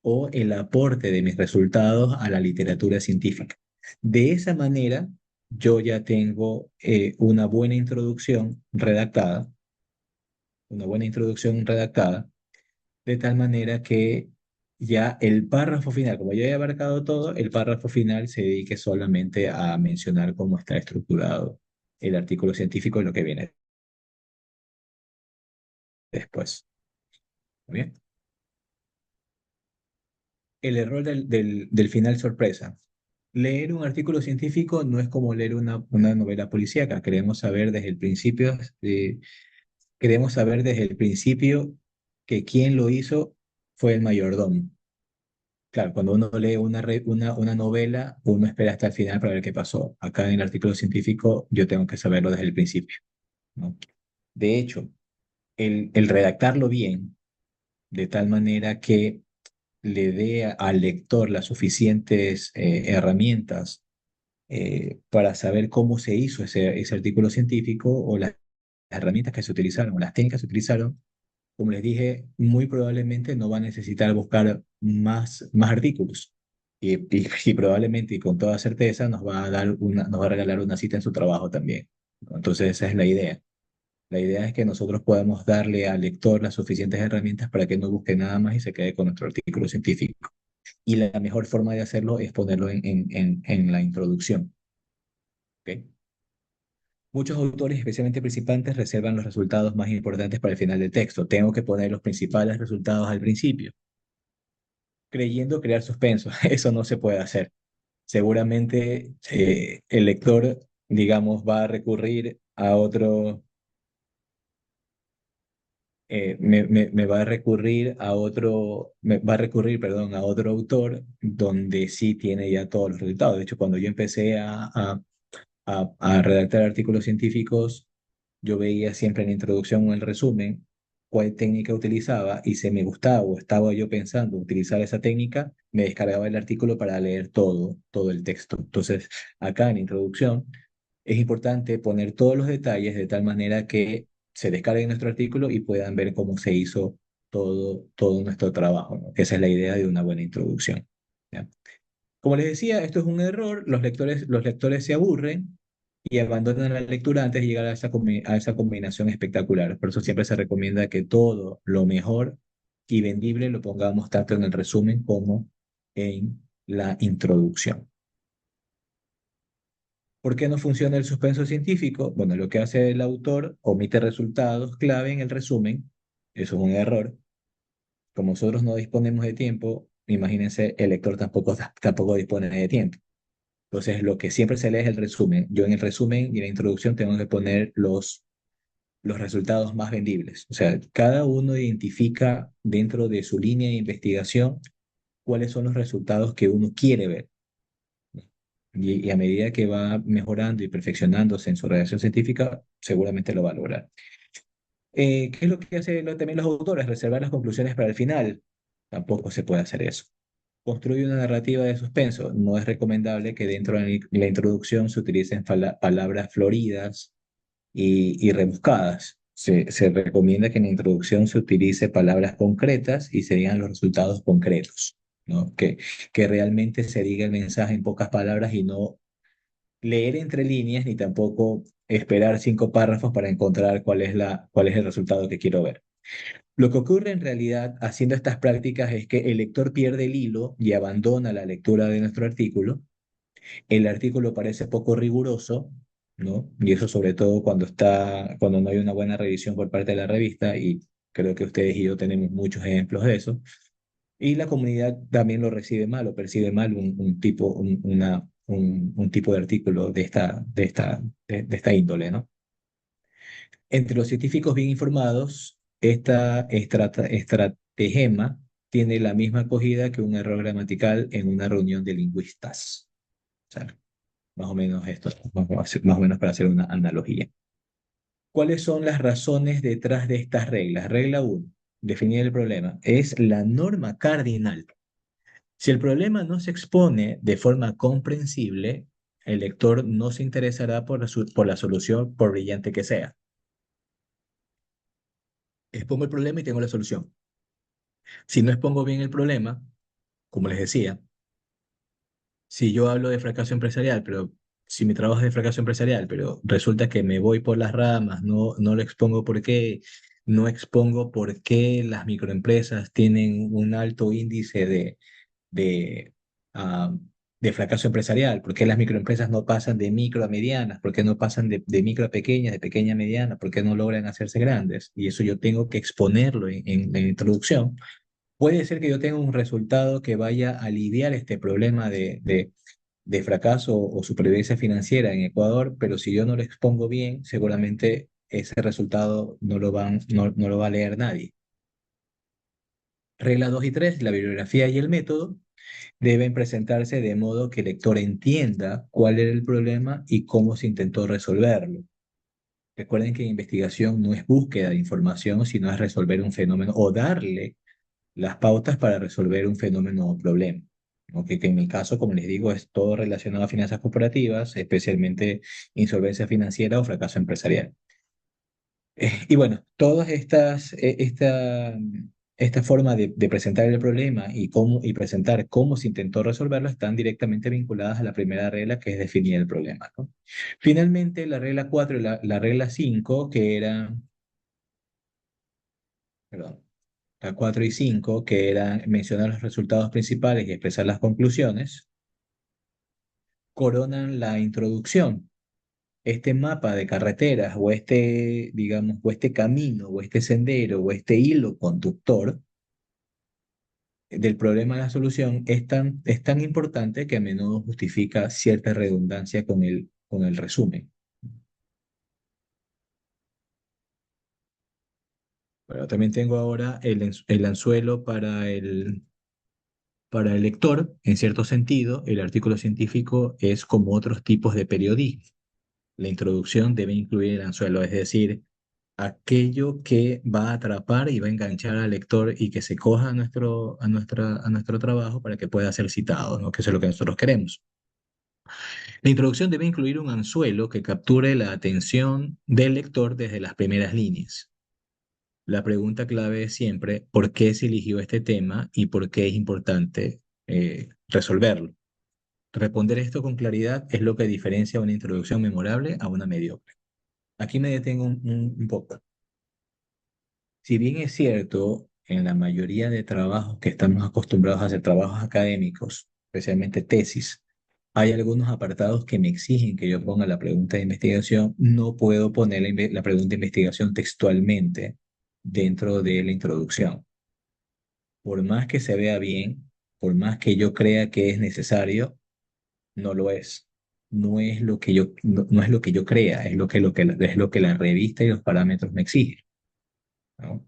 o el aporte de mis resultados a la literatura científica. De esa manera, yo ya tengo una buena introducción redactada, de tal manera que ya el párrafo final, como ya he abarcado todo, el párrafo final se dedique solamente a mencionar cómo está estructurado el artículo científico y lo que viene después. ¿Muy bien? El error del final sorpresa. Leer un artículo científico no es como leer una novela policíaca. Queremos saber desde el principio que quien lo hizo fue el mayordomo. Claro, cuando uno lee una novela, uno espera hasta el final para ver qué pasó. Acá en el artículo científico yo tengo que saberlo desde el principio, ¿no? De hecho, el redactarlo bien, de tal manera que le dé al lector las suficientes herramientas para saber cómo se hizo ese artículo científico o las herramientas que se utilizaron o las técnicas que se utilizaron, como les dije, muy probablemente no va a necesitar buscar más artículos. Y probablemente y con toda certeza nos va a regalar una cita en su trabajo también, ¿no? Entonces esa es la idea. La idea es que nosotros podamos darle al lector las suficientes herramientas para que no busque nada más y se quede con nuestro artículo científico. Y la mejor forma de hacerlo es ponerlo en la introducción. ¿Ok? Muchos autores, especialmente principiantes, reservan los resultados más importantes para el final del texto. Tengo que poner los principales resultados al principio, creyendo crear suspenso. Eso no se puede hacer. Seguramente el lector, digamos, va a recurrir a otro, me va a recurrir a otro, me va a recurrir, perdón, a otro autor donde sí tiene ya todos los resultados. De hecho, cuando yo empecé a redactar artículos científicos, yo veía siempre en la introducción o en el resumen cuál técnica utilizaba y si me gustaba o estaba yo pensando utilizar esa técnica, me descargaba el artículo para leer todo el texto. Entonces, acá en la introducción es importante poner todos los detalles de tal manera que se descarguen nuestro artículo y puedan ver cómo se hizo todo nuestro trabajo, ¿no? Esa es la idea de una buena introducción. ¿Ya? Como les decía, esto es un error, los lectores se aburren y abandonan la lectura antes de llegar a esa combinación espectacular. Por eso siempre se recomienda que todo lo mejor y vendible lo pongamos tanto en el resumen como en la introducción. ¿Por qué no funciona el suspenso científico? Bueno, lo que hace el autor omite resultados clave en el resumen. Eso es un error. Como nosotros no disponemos de tiempo, imagínense, el lector tampoco dispone de tiempo. Entonces, lo que siempre se lee es el resumen. Yo en el resumen y en la introducción tengo que poner los resultados más vendibles. O sea, cada uno identifica dentro de su línea de investigación cuáles son los resultados que uno quiere ver. Y a medida que va mejorando y perfeccionándose en su redacción científica, seguramente lo va a lograr. ¿Qué es lo que hacen también los autores? Reservar las conclusiones para el final. Tampoco se puede hacer eso. Construye una narrativa de suspenso. No es recomendable que dentro de la introducción se utilicen palabras floridas y rebuscadas. Se recomienda que en la introducción se utilice palabras concretas y se digan los resultados concretos, ¿no? Que realmente se diga el mensaje en pocas palabras y no leer entre líneas ni tampoco esperar 5 párrafos para encontrar cuál es el resultado que quiero ver. Lo que ocurre en realidad haciendo estas prácticas es que el lector pierde el hilo y abandona la lectura de nuestro artículo. El artículo parece poco riguroso, ¿no? Y eso sobre todo cuando no hay una buena revisión por parte de la revista, y creo que ustedes y yo tenemos muchos ejemplos de eso. Y la comunidad también lo recibe mal o percibe mal un tipo de artículo de esta índole, ¿no? Entre los científicos bien informados, esta estratagema tiene la misma acogida que un error gramatical en una reunión de lingüistas. O sea, más o menos esto, más o menos para hacer una analogía. ¿Cuáles son las razones detrás de estas reglas? Regla 1, definir el problema. Es la norma cardinal. Si el problema no se expone de forma comprensible, el lector no se interesará por la solución, por brillante que sea. Expongo el problema y tengo la solución. Si no expongo bien el problema, como les decía, si yo hablo de fracaso empresarial, pero si mi trabajo es de fracaso empresarial, pero resulta que me voy por las ramas, no lo expongo por qué, no expongo por qué las microempresas tienen un alto índice de, ah, de fracaso empresarial, por qué las microempresas no pasan de micro a medianas, por qué no pasan de micro a pequeñas, de pequeña a mediana, por qué no logran hacerse grandes. Y eso yo tengo que exponerlo en la introducción. Puede ser que yo tenga un resultado que vaya a aliviar este problema de fracaso o supervivencia financiera en Ecuador, pero si yo no lo expongo bien, seguramente ese resultado no lo va a leer nadie. Regla 2 y 3: la bibliografía y el método deben presentarse de modo que el lector entienda cuál era el problema y cómo se intentó resolverlo. Recuerden que investigación no es búsqueda de información, sino es resolver un fenómeno o darle las pautas para resolver un fenómeno o problema. ¿No? Que en mi caso, como les digo, es todo relacionado a finanzas corporativas, especialmente insolvencia financiera o fracaso empresarial. Y bueno, todas esta forma de presentar el problema y presentar cómo se intentó resolverlo están directamente vinculadas a la primera regla, que es definir el problema, ¿no? Finalmente, la regla 4 y la regla 5 que eran, perdón, la 4 y 5 que eran mencionar los resultados principales y expresar las conclusiones, coronan la introducción. Este mapa de carreteras o este, digamos, o este camino o este sendero o este hilo conductor del problema a la solución es tan importante que a menudo justifica cierta redundancia con el resumen. Pero también tengo ahora el anzuelo para el lector. En cierto sentido, el artículo científico es como otros tipos de periodismo. La introducción debe incluir el anzuelo, es decir, aquello que va a atrapar y va a enganchar al lector y que se coja a nuestro trabajo para que pueda ser citado, ¿no? Que eso es lo que nosotros queremos. La introducción debe incluir un anzuelo que capture la atención del lector desde las primeras líneas. La pregunta clave es siempre por qué se eligió este tema y por qué es importante resolverlo. Responder esto con claridad es lo que diferencia una introducción memorable a una mediocre. Aquí me detengo un poco. Si bien es cierto, en la mayoría de trabajos que estamos acostumbrados a hacer, trabajos académicos, especialmente tesis, hay algunos apartados que me exigen que yo ponga la pregunta de investigación. No puedo poner la pregunta de investigación textualmente dentro de la introducción. Por más que se vea bien, por más que yo crea que es necesario, no lo es. No es lo que yo crea, es lo que la revista y los parámetros me exigen, ¿no?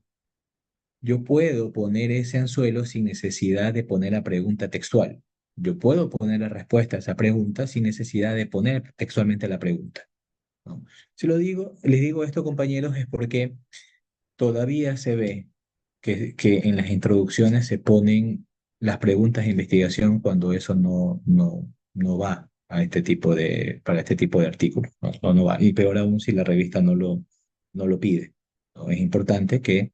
Yo puedo poner ese anzuelo sin necesidad de poner la pregunta textual. Yo puedo poner la respuesta a esa pregunta sin necesidad de poner textualmente la pregunta, ¿no? Si lo digo, les digo esto, compañeros, es porque todavía se ve que en las introducciones se ponen las preguntas de investigación cuando eso no va a para este tipo de artículos, ¿no? No va. Y peor aún si la revista no lo pide, ¿no? Es importante que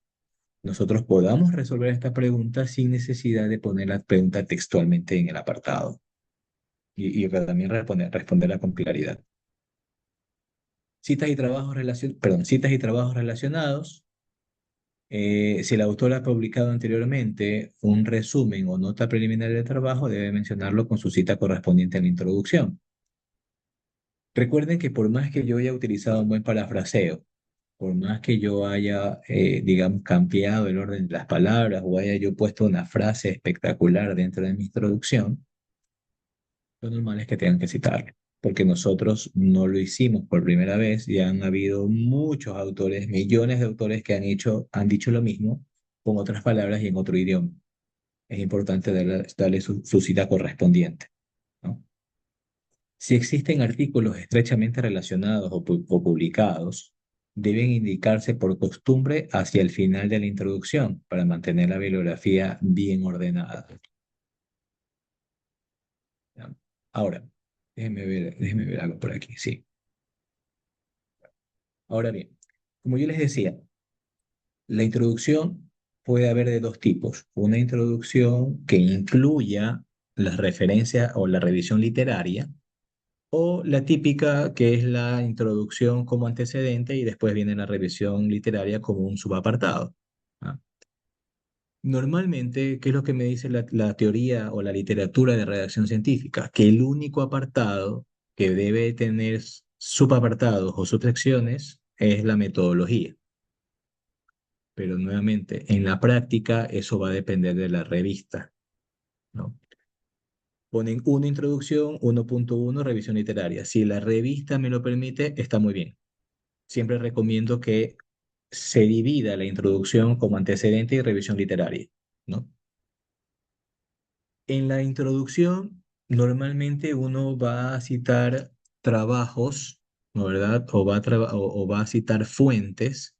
nosotros podamos resolver esta pregunta sin necesidad de poner la pregunta textualmente en el apartado y también responderla con claridad. Citas y trabajos relacionados. Si el autor ha publicado anteriormente un resumen o nota preliminar del trabajo, debe mencionarlo con su cita correspondiente en la introducción. Recuerden que por más que yo haya utilizado un buen parafraseo, por más que yo haya, digamos, cambiado el orden de las palabras o haya yo puesto una frase espectacular dentro de mi introducción, lo normal es que tengan que citarlo, porque nosotros no lo hicimos por primera vez y han habido muchos autores, millones de autores que han dicho lo mismo con otras palabras y en otro idioma. Es importante darle su cita correspondiente, ¿no? Si existen artículos estrechamente relacionados o publicados, deben indicarse por costumbre hacia el final de la introducción para mantener la bibliografía bien ordenada, ¿ya? Ahora, déjenme ver algo por aquí, sí. Ahora bien, como yo les decía, la introducción puede haber de dos tipos. Una introducción que incluya las referencias o la revisión literaria, o la típica que es la introducción como antecedente y después viene la revisión literaria como un subapartado. ¿Ah? Normalmente, ¿qué es lo que me dice la teoría o la literatura de redacción científica? Que el único apartado que debe tener subapartados o subsecciones es la metodología. Pero nuevamente, en la práctica eso va a depender de la revista, ¿no? Ponen una introducción, 1.1 revisión literaria. Si la revista me lo permite, está muy bien. Siempre recomiendo que se divida la introducción como antecedente y revisión literaria, ¿no? En la introducción, normalmente uno va a citar trabajos, ¿no? ¿Verdad? O va a citar fuentes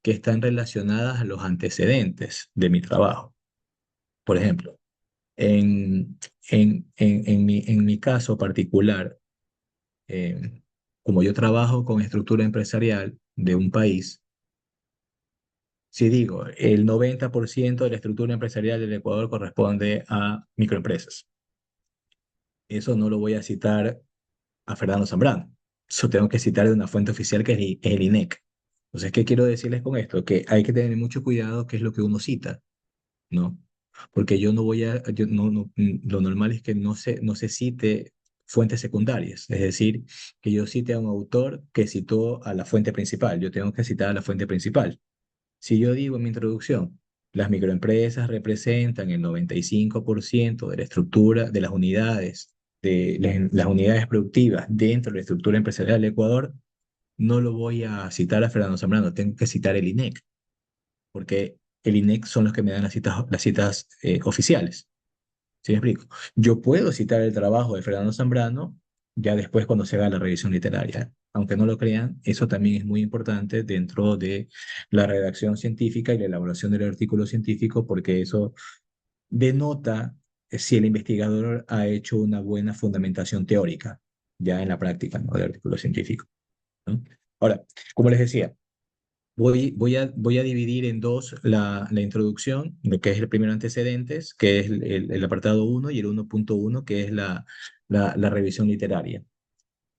que están relacionadas a los antecedentes de mi trabajo. Por ejemplo, en mi caso particular, eh, como yo trabajo con estructura empresarial de un país, si digo, el 90% de la estructura empresarial del Ecuador corresponde a microempresas. Eso no lo voy a citar a Fernando Zambrano. Eso tengo que citar de una fuente oficial que es el INEC. Entonces, ¿qué quiero decirles con esto? Que hay que tener mucho cuidado qué es lo que uno cita, ¿no? Porque yo no voy a, yo lo normal es que no se cite fuentes secundarias, es decir, que yo cite a un autor que citó a la fuente principal, yo tengo que citar a la fuente principal. Si yo digo en mi introducción, las microempresas representan el 95% de la estructura de las unidades, las unidades productivas dentro de la estructura empresarial del Ecuador, no lo voy a citar a Fernando Zambrano, tengo que citar el INEC, porque el INEC son los que me dan las citas oficiales. ¿Sí me explico? Yo puedo citar el trabajo de Fernando Zambrano ya después cuando se haga la revisión literaria. Aunque no lo crean, eso también es muy importante dentro de la redacción científica y la elaboración del artículo científico, porque eso denota si el investigador ha hecho una buena fundamentación teórica ya en la práctica, ¿no? Del artículo científico, ¿no? Ahora, como les decía, voy a dividir en dos la introducción, lo que es el primero antecedentes, que es el apartado uno y el 1.1 que es la revisión literaria.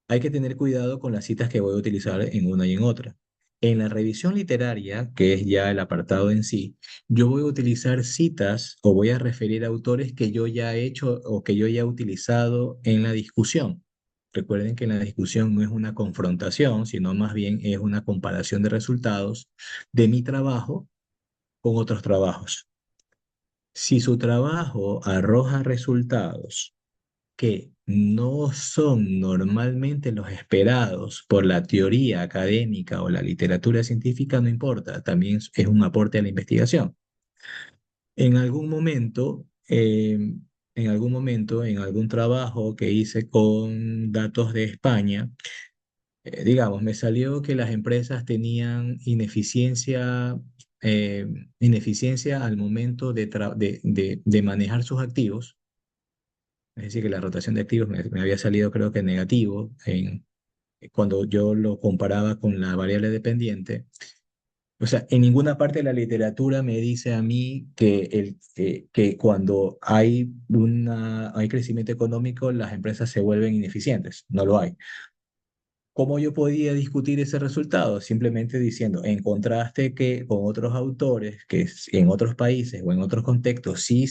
Hay que tener cuidado con las citas que voy a utilizar en una y en otra. En la revisión literaria, que es ya el apartado en sí, yo voy a utilizar citas o voy a referir a autores que yo ya he hecho o que yo ya he utilizado en la discusión. Recuerden que en la discusión no es una confrontación, sino más bien es una comparación de resultados de mi trabajo con otros trabajos. Si su trabajo arroja resultados que no son normalmente los esperados por la teoría académica o la literatura científica, no importa, también es un aporte a la investigación. En algún momento, en algún trabajo que hice con datos de España, digamos, me salió que las empresas tenían ineficiencia al momento de manejar sus activos. Es decir, que la rotación de activos me había salido creo que negativo cuando yo lo comparaba con la variable dependiente. O sea, en ninguna parte de la literatura me dice a mí que cuando hay crecimiento económico las empresas se vuelven ineficientes. No lo hay. ¿Cómo yo podía discutir ese resultado? Simplemente diciendo, en contraste que con otros autores que en otros países o en otros contextos sí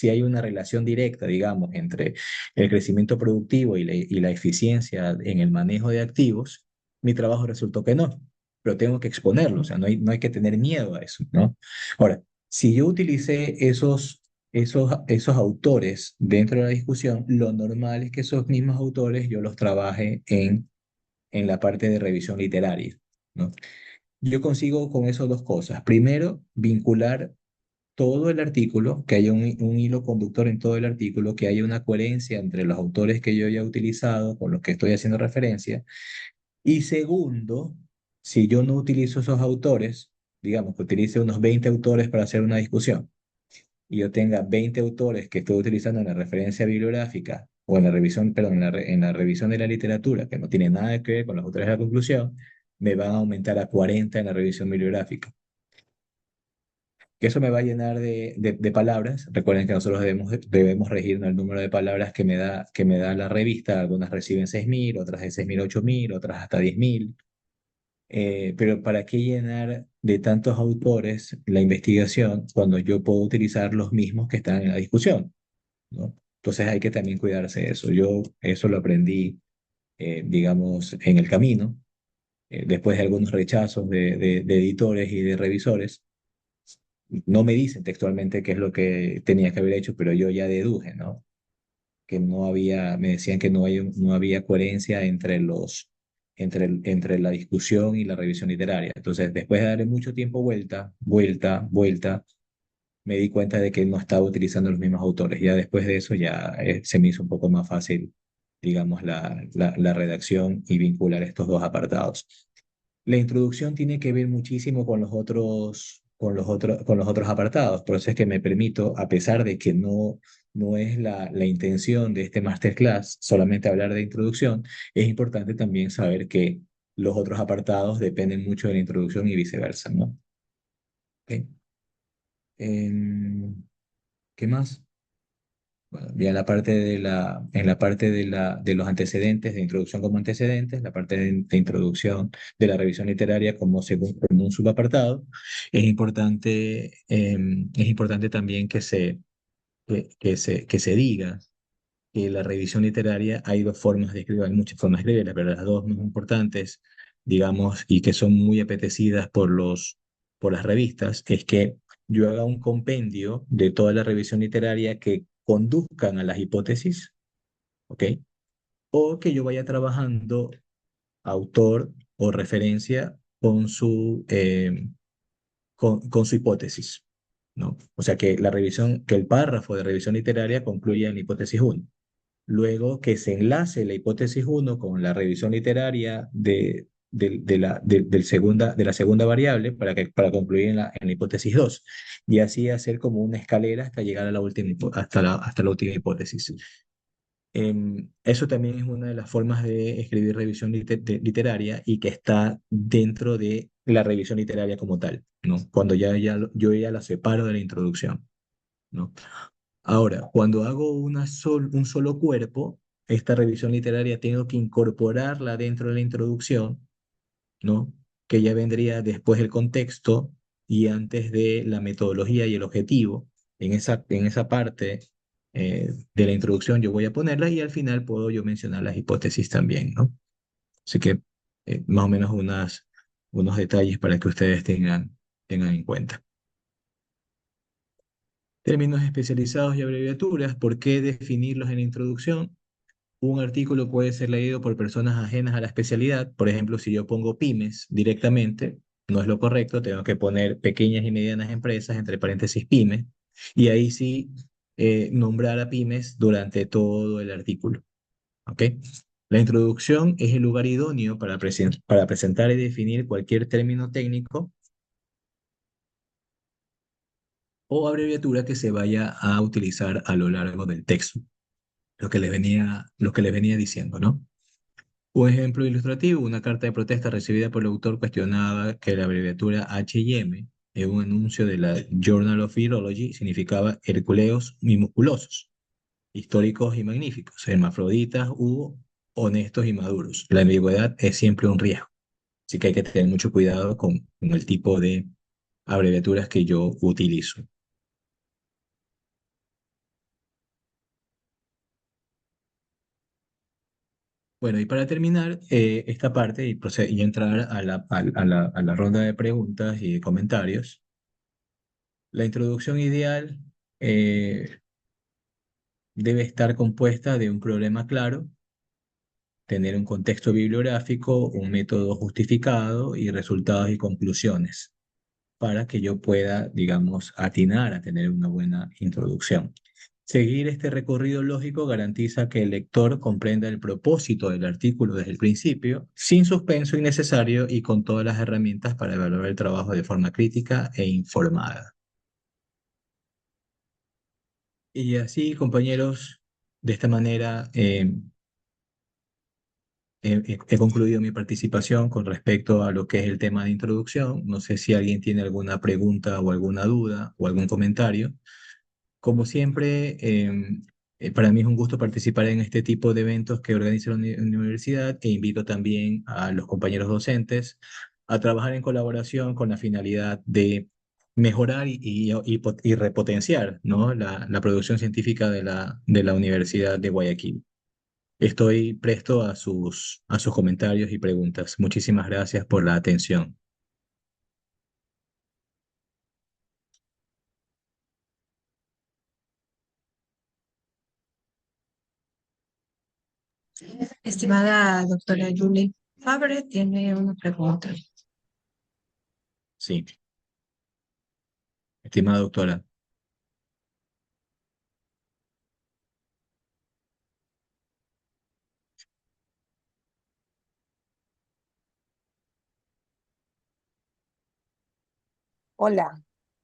hay una relación directa, digamos, entre el crecimiento productivo y la eficiencia en el manejo de activos, mi trabajo resultó que no, pero tengo que exponerlo, o sea, no hay que tener miedo a eso, ¿no? Ahora, si yo utilicé esos autores dentro de la discusión, lo normal es que esos mismos autores yo los trabaje en la parte de revisión literaria, ¿no? Yo consigo con eso dos cosas. Primero, vincular todo el artículo, que haya un hilo conductor en todo el artículo, que haya una coherencia entre los autores que yo ya he utilizado con los que estoy haciendo referencia. Y segundo, si yo no utilizo esos autores, digamos que utilice unos 20 autores para hacer una discusión, y yo tenga 20 autores que estoy utilizando en la referencia bibliográfica o en la revisión, perdón, en la revisión de la literatura, que no tiene nada que ver con los autores de la conclusión, me van a aumentar a 40 en la revisión bibliográfica. que eso me va a llenar de palabras. Recuerden que nosotros debemos regirnos el número de palabras que me da la revista. Algunas reciben 6.000, otras de 6.000 a 8.000, otras hasta 10.000. Pero ¿para qué llenar de tantos autores la investigación cuando yo puedo utilizar los mismos que están en la discusión? ¿No? Entonces hay que también cuidarse de eso. Yo eso lo aprendí, digamos, en el camino, después de algunos rechazos de editores y de revisores. No me dicen textualmente qué es lo que tenía que haber hecho, pero yo ya deduje, ¿no? Que no había, me decían que no había coherencia entre la discusión y la revisión literaria. Entonces, después de darle mucho tiempo vuelta, me di cuenta de que no estaba utilizando los mismos autores. Ya después de eso ya se me hizo un poco más fácil, digamos, la redacción y vincular estos dos apartados. La introducción tiene que ver muchísimo con los otros apartados, por eso es que me permito, a pesar de que no es la intención de este masterclass solamente hablar de introducción, es importante también saber que los otros apartados dependen mucho de la introducción y viceversa, ¿no? ¿Ok? Em, ¿Qué más? Bueno, ya en la parte de los antecedentes, de introducción como antecedentes, la parte de introducción de la revisión literaria como un subapartado, es importante también que se diga que la revisión literaria hay dos formas de escribir, hay muchas formas de escribirla, pero las dos más importantes, digamos, y que son muy apetecidas por las revistas, es que yo haga un compendio de toda la revisión literaria que conduzcan a las hipótesis, ¿ok? O que yo vaya trabajando autor o referencia con su hipótesis, ¿no? O sea, que el párrafo de revisión literaria concluya en la hipótesis uno. Luego que se enlace la hipótesis uno con la revisión literaria de la segunda variable para concluir en la hipótesis 2 y así hacer como una escalera hasta llegar a la hasta la última hipótesis. Eso también es una de las formas de escribir revisión literaria y que está dentro de la revisión literaria como tal, ¿no? Cuando yo ya la separo de la introducción, ¿no? Ahora, cuando hago un solo cuerpo, esta revisión literaria tengo que incorporarla dentro de la introducción, ¿no? Que ya vendría después del contexto y antes de la metodología y el objetivo. En esa parte de la introducción yo voy a ponerla y al final puedo yo mencionar las hipótesis también, ¿no? Así que más o menos unos detalles para que ustedes tengan en cuenta. Términos especializados y abreviaturas, ¿por qué definirlos en la introducción? Un artículo puede ser leído por personas ajenas a la especialidad. Por ejemplo, si yo pongo pymes directamente, no es lo correcto, tengo que poner pequeñas y medianas empresas, entre paréntesis pymes, y ahí sí nombrar a pymes durante todo el artículo. ¿Ok? La introducción es el lugar idóneo para presentar y definir cualquier término técnico o abreviatura que se vaya a utilizar a lo largo del texto, lo que les venía diciendo, ¿no? Un ejemplo ilustrativo, una carta de protesta recibida por el autor cuestionaba que la abreviatura H&M en un anuncio de la Journal of Virology significaba hercúleos y musculosos, históricos y magníficos, hermafroditas u honestos y maduros. La ambigüedad es siempre un riesgo, así que hay que tener mucho cuidado con el tipo de abreviaturas que yo utilizo. Bueno, y para terminar esta parte y entrar a la ronda de preguntas y de comentarios, la introducción ideal eh, debe estar compuesta de un problema claro, tener un contexto bibliográfico, un método justificado y resultados y conclusiones para que yo pueda, digamos, atinar a tener una buena introducción. Seguir este recorrido lógico garantiza que el lector comprenda el propósito del artículo desde el principio, sin suspenso innecesario y con todas las herramientas para evaluar el trabajo de forma crítica e informada. Y así, compañeros, de esta manera he concluido mi participación con respecto a lo que es el tema de introducción. No sé si alguien tiene alguna pregunta o alguna duda o algún comentario. Como siempre, para mí es un gusto participar en este tipo de eventos que organiza la universidad e invito también a los compañeros docentes a trabajar en colaboración con la finalidad de mejorar y repotenciar, ¿no? La producción científica de la Universidad de Guayaquil. Estoy presto a sus comentarios y preguntas. Muchísimas gracias por la atención. Estimada doctora Julie Fabre, tiene una pregunta. Sí, estimada doctora. Hola,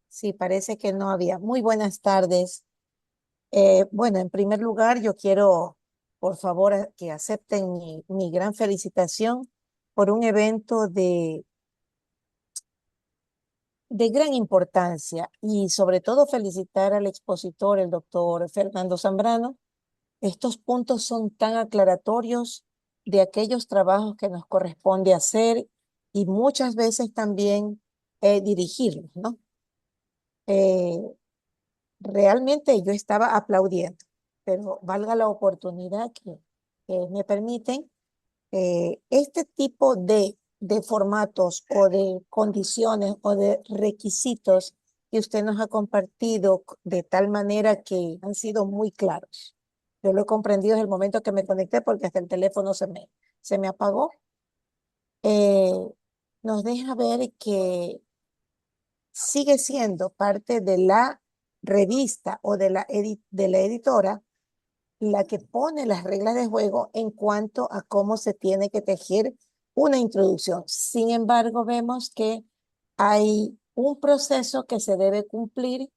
sí, parece que no había. Muy buenas tardes. Bueno, en primer lugar, yo quiero, por favor, que acepten mi gran felicitación por un evento de gran importancia y sobre todo felicitar al expositor, el doctor Fernando Zambrano. Estos puntos son tan aclaratorios de aquellos trabajos que nos corresponde hacer y muchas veces también dirigirlos, ¿no? Eh, Realmente yo estaba aplaudiendo, pero valga la oportunidad que me permiten, este tipo de formatos o de condiciones o de requisitos que usted nos ha compartido de tal manera que han sido muy claros. Yo lo he comprendido desde el momento que me conecté porque hasta el teléfono se me apagó. Eh, Nos deja ver que sigue siendo parte de la revista o de la editora la que pone las reglas de juego en cuanto a cómo se tiene que tejer una introducción. Sin embargo, vemos que hay un proceso que se debe cumplir,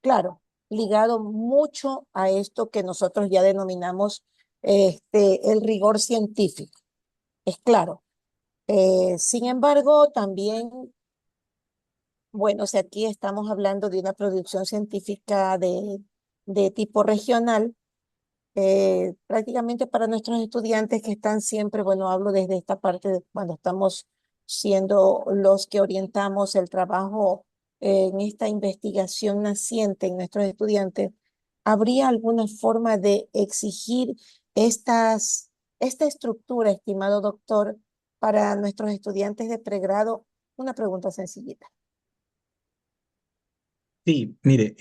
claro, ligado mucho a esto que nosotros ya denominamos el rigor científico. Es claro. Sin embargo, también bueno, si aquí estamos hablando de una producción científica de tipo regional, prácticamente para nuestros estudiantes que están siempre, bueno, hablo desde esta parte de cuando estamos siendo los que orientamos el trabajo en esta investigación naciente en nuestros estudiantes, ¿habría alguna forma de exigir esta estructura, estimado doctor, para nuestros estudiantes de pregrado? Una pregunta sencillita. Sí, mire,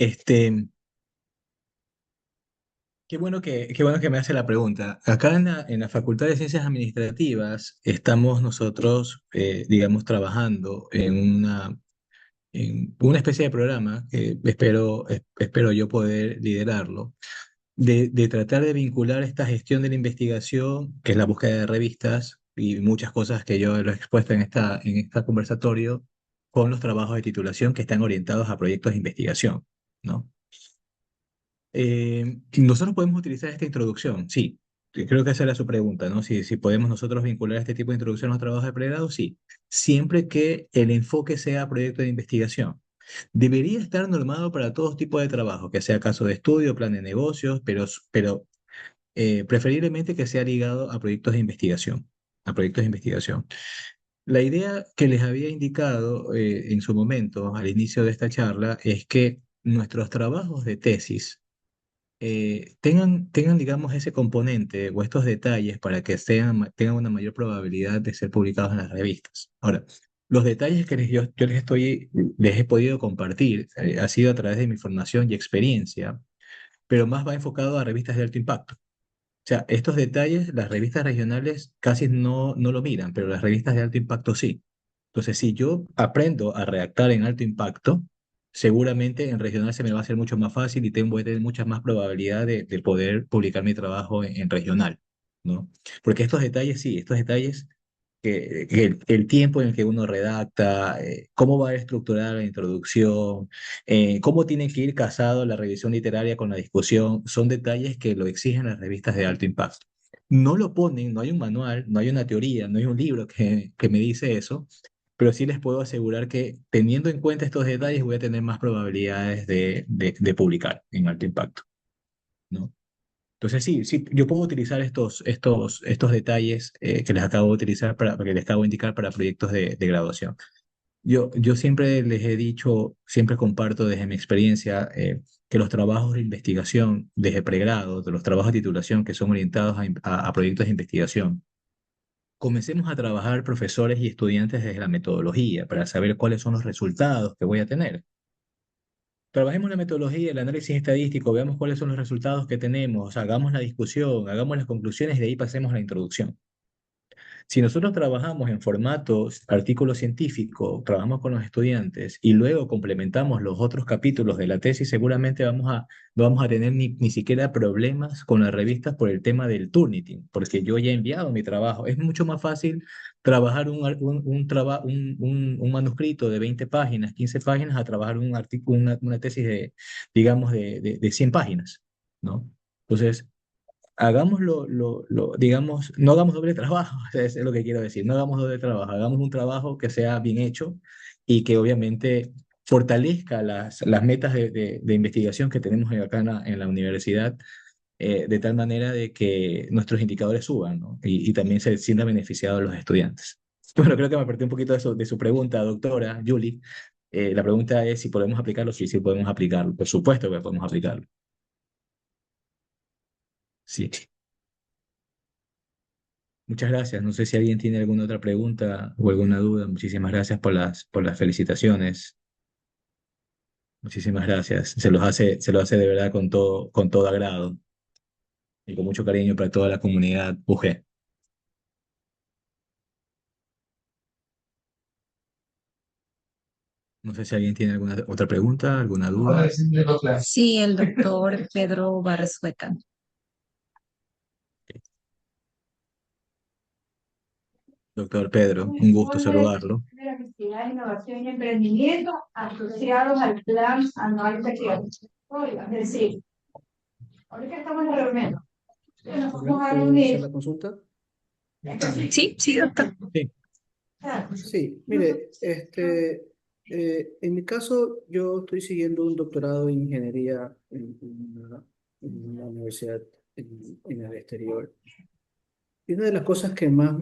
qué bueno que me hace la pregunta. Acá en la Facultad de Ciencias Administrativas estamos nosotros, digamos, trabajando en una especie de programa que espero yo poder liderarlo, de tratar de vincular esta gestión de la investigación, que es la búsqueda de revistas y muchas cosas que yo lo he expuesto en esta conversatorio, con los trabajos de titulación que están orientados a proyectos de investigación, ¿no? Nosotros podemos utilizar esta introducción, sí. Creo que esa era su pregunta, ¿no? Si podemos nosotros vincular este tipo de introducción a los trabajos de pregrado, sí. Siempre que el enfoque sea proyecto de investigación. Debería estar normado para todos tipos de trabajo, que sea caso de estudio, plan de negocios, pero preferiblemente que sea ligado a proyectos de investigación. A proyectos de investigación. La idea que les había indicado en su momento, al inicio de esta charla, es que nuestros trabajos de tesis tengan, digamos, ese componente o estos detalles para que tengan una mayor probabilidad de ser publicados en las revistas. Ahora, los detalles que yo les he podido compartir ha sido a través de mi formación y experiencia, pero más va enfocado a revistas de alto impacto. O sea, estos detalles las revistas regionales casi no lo miran, pero las revistas de alto impacto sí. Entonces, si yo aprendo a redactar en alto impacto, seguramente en regional se me va a hacer mucho más fácil y voy a tener muchas más probabilidades de poder publicar mi trabajo en regional, ¿no? Porque estos detalles, sí, estos detalles, que el tiempo en el que uno redacta, cómo va a estructurar la introducción, cómo tiene que ir casado la revisión literaria con la discusión, son detalles que lo exigen las revistas de alto impacto. No lo ponen, no hay un manual, no hay una teoría, no hay un libro que me dice eso, pero sí les puedo asegurar que teniendo en cuenta estos detalles voy a tener más probabilidades de publicar en alto impacto, ¿no? Entonces sí, sí, yo puedo utilizar estos detalles que les acabo de utilizar que les acabo de indicar para proyectos de graduación. Yo siempre les he dicho, siempre comparto desde mi experiencia que los trabajos de investigación desde pregrado, de los trabajos de titulación que son orientados a proyectos de investigación, comencemos a trabajar profesores y estudiantes desde la metodología para saber cuáles son los resultados que voy a tener. Trabajemos la metodología, el análisis estadístico, veamos cuáles son los resultados que tenemos, hagamos la discusión, hagamos las conclusiones y de ahí pasemos a la introducción. Si nosotros trabajamos en formatos artículo científico, trabajamos con los estudiantes y luego complementamos los otros capítulos de la tesis, seguramente no vamos a tener ni siquiera problemas con las revistas por el tema del Turnitin, porque yo ya he enviado mi trabajo. Es mucho más fácil trabajar un manuscrito de 20 páginas, 15 páginas, a trabajar una tesis de, digamos, de 100 páginas, ¿no? Entonces, hagámoslo, digamos, no hagamos doble trabajo, es lo que quiero decir, no hagamos doble trabajo, hagamos un trabajo que sea bien hecho y que obviamente fortalezca las metas de investigación que tenemos acá en la universidad, de tal manera de que nuestros indicadores suban, ¿no? Y también se sientan beneficiados los estudiantes. Bueno, creo que me aparté un poquito de su pregunta, doctora Julie. La pregunta es si podemos aplicarlo. Sí, sí podemos aplicarlo. Por supuesto que podemos aplicarlo. Sí. Muchas gracias. No sé si alguien tiene alguna otra pregunta o alguna duda. Muchísimas gracias por las felicitaciones. Muchísimas gracias. Se lo hace de verdad con todo agrado y con mucho cariño para toda la comunidad UG. No sé si alguien tiene alguna otra pregunta, alguna duda. Sí, el doctor Pedro Barzueca. Doctor Pedro, un gusto saludarlo. De actividad, innovación y emprendimiento asociados al Plan Anual de Creación. Es decir, ahorita estamos en la reunión. Nos vamos a reunir. ¿La consulta? Sí, sí, doctor. Sí, Sí, mire, en mi caso yo estoy siguiendo un doctorado en ingeniería en una universidad en el exterior. Y una de las cosas que más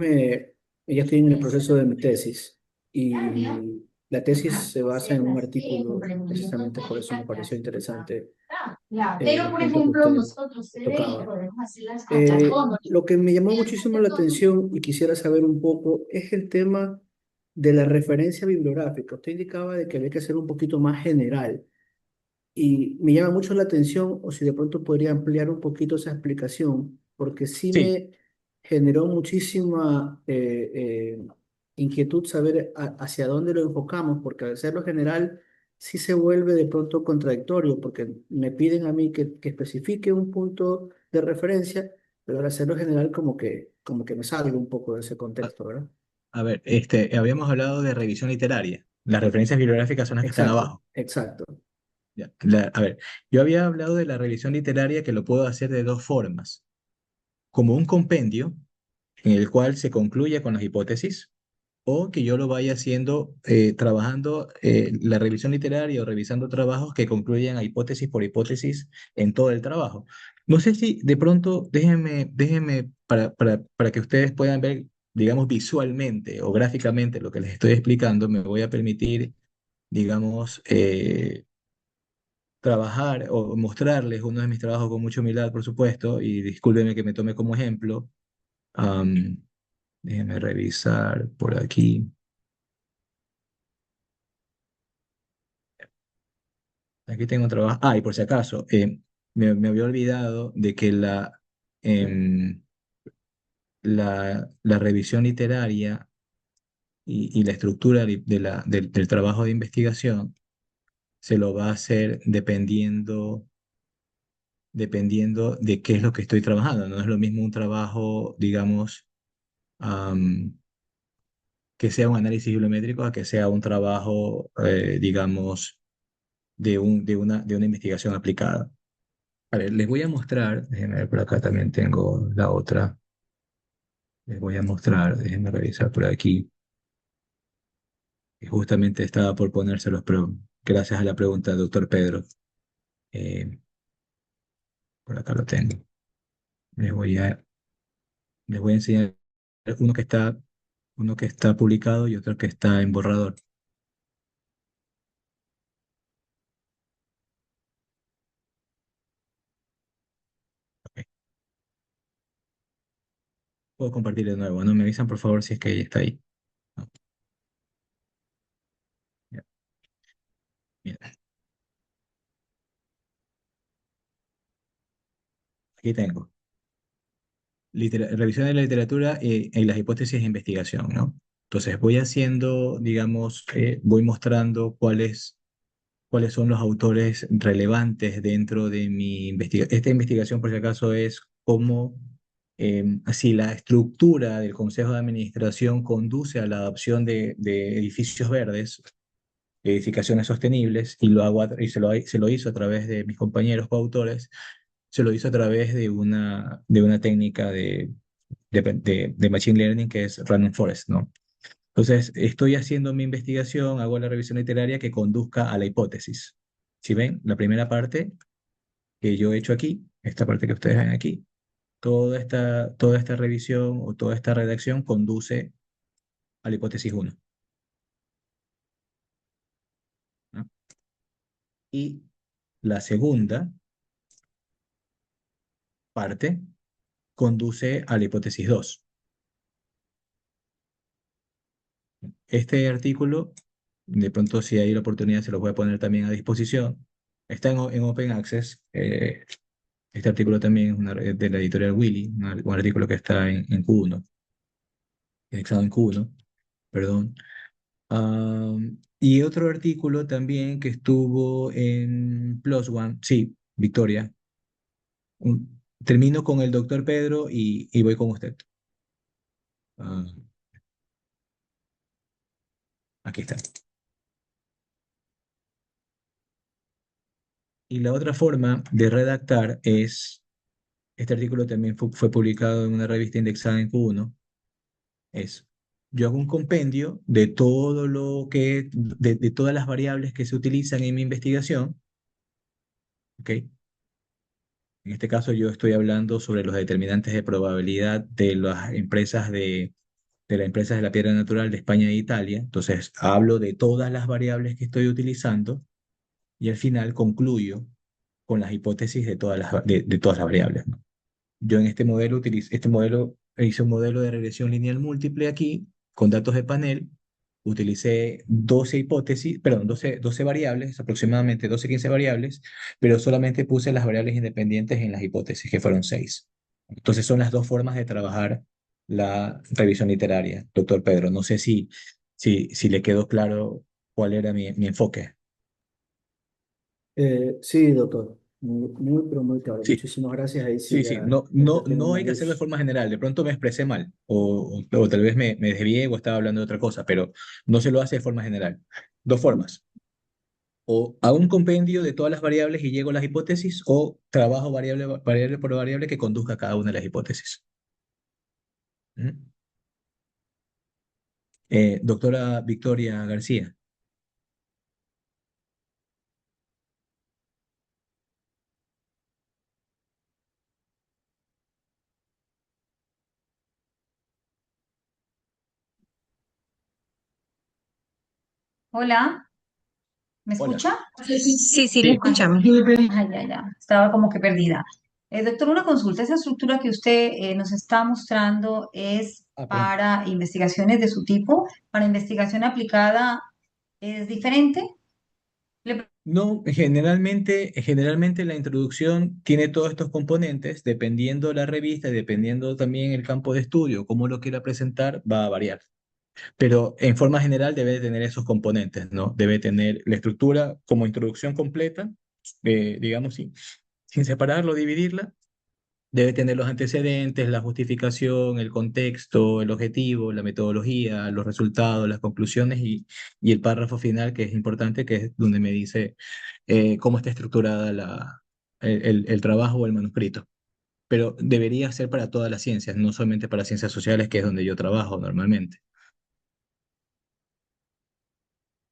ya estoy en el proceso de mi tesis y la tesis se basa en un artículo, precisamente por eso me pareció interesante Pero, los por puntos que ejemplo, usted nosotros tocaba. podemos hacer las cachas. Lo que me llamó muchísimo la atención y quisiera saber un poco es el tema de la referencia bibliográfica. Usted indicaba de que había que ser un poquito más general y me llama mucho la atención o si de pronto podría ampliar un poquito esa explicación, porque sí sí. me generó muchísima inquietud saber hacia dónde lo enfocamos, porque al hacerlo general sí se vuelve de pronto contradictorio, porque me piden a mí que especifique un punto de referencia, pero al hacerlo general como que me salgo un poco de ese A, contexto, ¿verdad? a ver, habíamos hablado de revisión literaria. Las referencias bibliográficas son las que están Exacto, abajo. exacto. Ya, a ver, yo había hablado de la revisión literaria que lo puedo hacer de dos formas. Como un compendio en el cual se concluye con las hipótesis, o que yo lo vaya haciendo trabajando la revisión literaria o revisando trabajos que concluyan a hipótesis por hipótesis en todo el trabajo. No sé si de pronto, déjenme para que ustedes puedan ver, digamos, visualmente o gráficamente lo que les estoy explicando, me voy a permitir, digamos, trabajar o mostrarles uno de mis trabajos con mucha humildad, por supuesto, y discúlpenme que me tome como ejemplo. Am, Déjenme revisar por aquí. Aquí tengo un trabajo. Ah, y por si acaso, me había olvidado de que em, la revisión literaria y la estructura del trabajo de investigación se lo va a hacer dependiendo de qué es lo que estoy trabajando. No es lo mismo un trabajo, digamos, am, que sea un análisis bibliométrico a que sea un trabajo, digamos, de una investigación aplicada. A ver, les voy a mostrar, déjenme ver por acá también tengo la otra. Les voy a mostrar, déjenme revisar por aquí. Y justamente estaba por ponérselos, pero gracias a la pregunta del doctor Pedro, eh, por acá lo tengo. Les voy a, les voy a enseñar uno que está, uno que está publicado y otro que está en borrador. Ok. Puedo compartir de nuevo, ¿no? Me avisan por favor si es que ella está ahí. No, ya, mira, aquí tengo. Revisión de la literatura y las hipótesis de investigación, ¿no? Entonces voy haciendo, digamos, voy mostrando cuáles son los autores relevantes dentro de mi investigación. Esta investigación, por si acaso, es cómo, si la estructura del Consejo de Administración conduce a la adopción de edificios verdes, edificaciones sostenibles, y y se lo hizo a través de mis compañeros coautores, se lo hizo a través de una técnica de Machine Learning que es Random Forest, ¿no? Entonces, estoy haciendo mi investigación, hago la revisión literaria que conduzca a la hipótesis. Si ven, la primera parte que yo he hecho aquí, esta parte que ustedes ven aquí, toda esta revisión o toda esta redacción conduce a la hipótesis uno, ¿no? Y la segunda parte conduce a la hipótesis 2. Este artículo, de pronto si hay la oportunidad, se los voy a poner también a disposición. Está en Open Access. Este artículo también es de la editorial Willy, un artículo que está en Q1, indexado en Q1, perdón. Y otro artículo también que estuvo en Plus One, sí, Victoria. Termino con el doctor Pedro y voy con usted. Ah, aquí está. Y la otra forma de redactar es, este artículo también fue publicado en una revista indexada en Q1, es, yo hago un compendio de todo lo que, de todas las variables que se utilizan en mi investigación, ¿ok? En este caso yo estoy hablando sobre los determinantes de probabilidad de las empresas de las empresas de la piedra natural de España e Italia. Entonces hablo de todas las variables que estoy utilizando y al final concluyo con las hipótesis de todas las variables, ¿no? Yo en este modelo, hice un modelo de regresión lineal múltiple aquí, con datos de panel, utilicé 12 hipótesis, perdón, 12 variables, aproximadamente 12 15 variables, pero solamente puse las variables independientes en las hipótesis, que fueron 6. Entonces son las dos formas de trabajar la revisión literaria, doctor Pedro. No sé si le quedó claro cuál era mi enfoque. Sí, doctor, pero muy claro. Sí, Muchísimas gracias. Ahí sí sí, sí, ya, ya tengo no una hay que hacerlo de luz. forma general. De pronto me expresé mal o tal vez me desvié o estaba hablando de otra cosa, pero no se lo hace de forma general. Dos formas. O hago un compendio de todas las variables y llego a las hipótesis, o trabajo variable por variable que conduzca a cada una de las hipótesis. ¿Mm? Doctora Victoria García. Hola, ¿me Hola. escucha? Sí, sí, le Sí. escuchamos. Ay, ya, ya, estaba como que perdida. Doctor, una consulta, esa estructura que usted nos está mostrando es Ah, perdón. para investigaciones de su tipo, para investigación aplicada es diferente. Le- No, generalmente la introducción tiene todos estos componentes, dependiendo la revista y dependiendo también el campo de estudio, cómo lo quiera presentar, va a variar. Pero en forma general debe tener esos componentes, ¿no? Debe tener la estructura como introducción completa, digamos, sin separarlo, dividirla. Debe tener los antecedentes, la justificación, el contexto, el objetivo, la metodología, los resultados, las conclusiones y el párrafo final, que es importante, que es donde me dice cómo está estructurada el trabajo o el manuscrito. pero debería ser para todas las ciencias, no solamente para ciencias sociales, que es donde yo trabajo normalmente.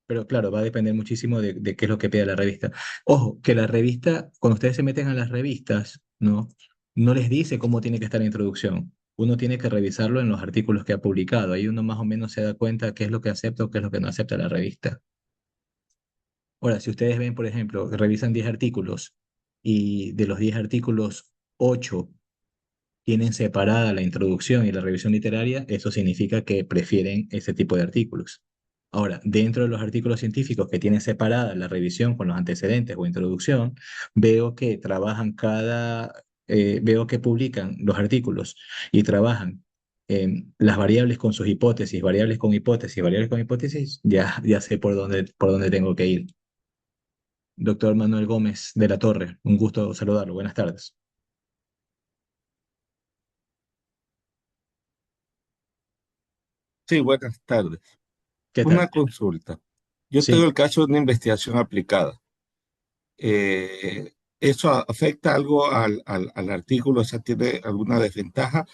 Pero claro, va a depender muchísimo de qué es lo que pida la revista. Ojo, que la revista, cuando ustedes se meten a las revistas, ¿no? No les dice cómo tiene que estar la introducción. Uno tiene que revisarlo en los artículos que ha publicado. Ahí uno más o menos se da cuenta qué es lo que acepta o qué es lo que no acepta la revista. Ahora, si ustedes ven, por ejemplo, que revisan 10 artículos y de los 10 artículos, 8 tienen separada la introducción y la revisión literaria, eso significa que prefieren ese tipo de artículos. Ahora, dentro de los artículos científicos que tienen separada la revisión con los antecedentes o introducción, veo que veo que publican los artículos y trabajan las variables con sus hipótesis, variables con hipótesis, variables con hipótesis, ya sé por dónde tengo que ir. Doctor Manuel Gómez de la Torre, un gusto saludarlo. Buenas tardes. Sí, buenas tardes. ¿Qué tal? Una consulta. Yo tengo Sí. el caso de una investigación aplicada. ¿Eso afecta algo al artículo? ¿Esa tiene alguna desventaja?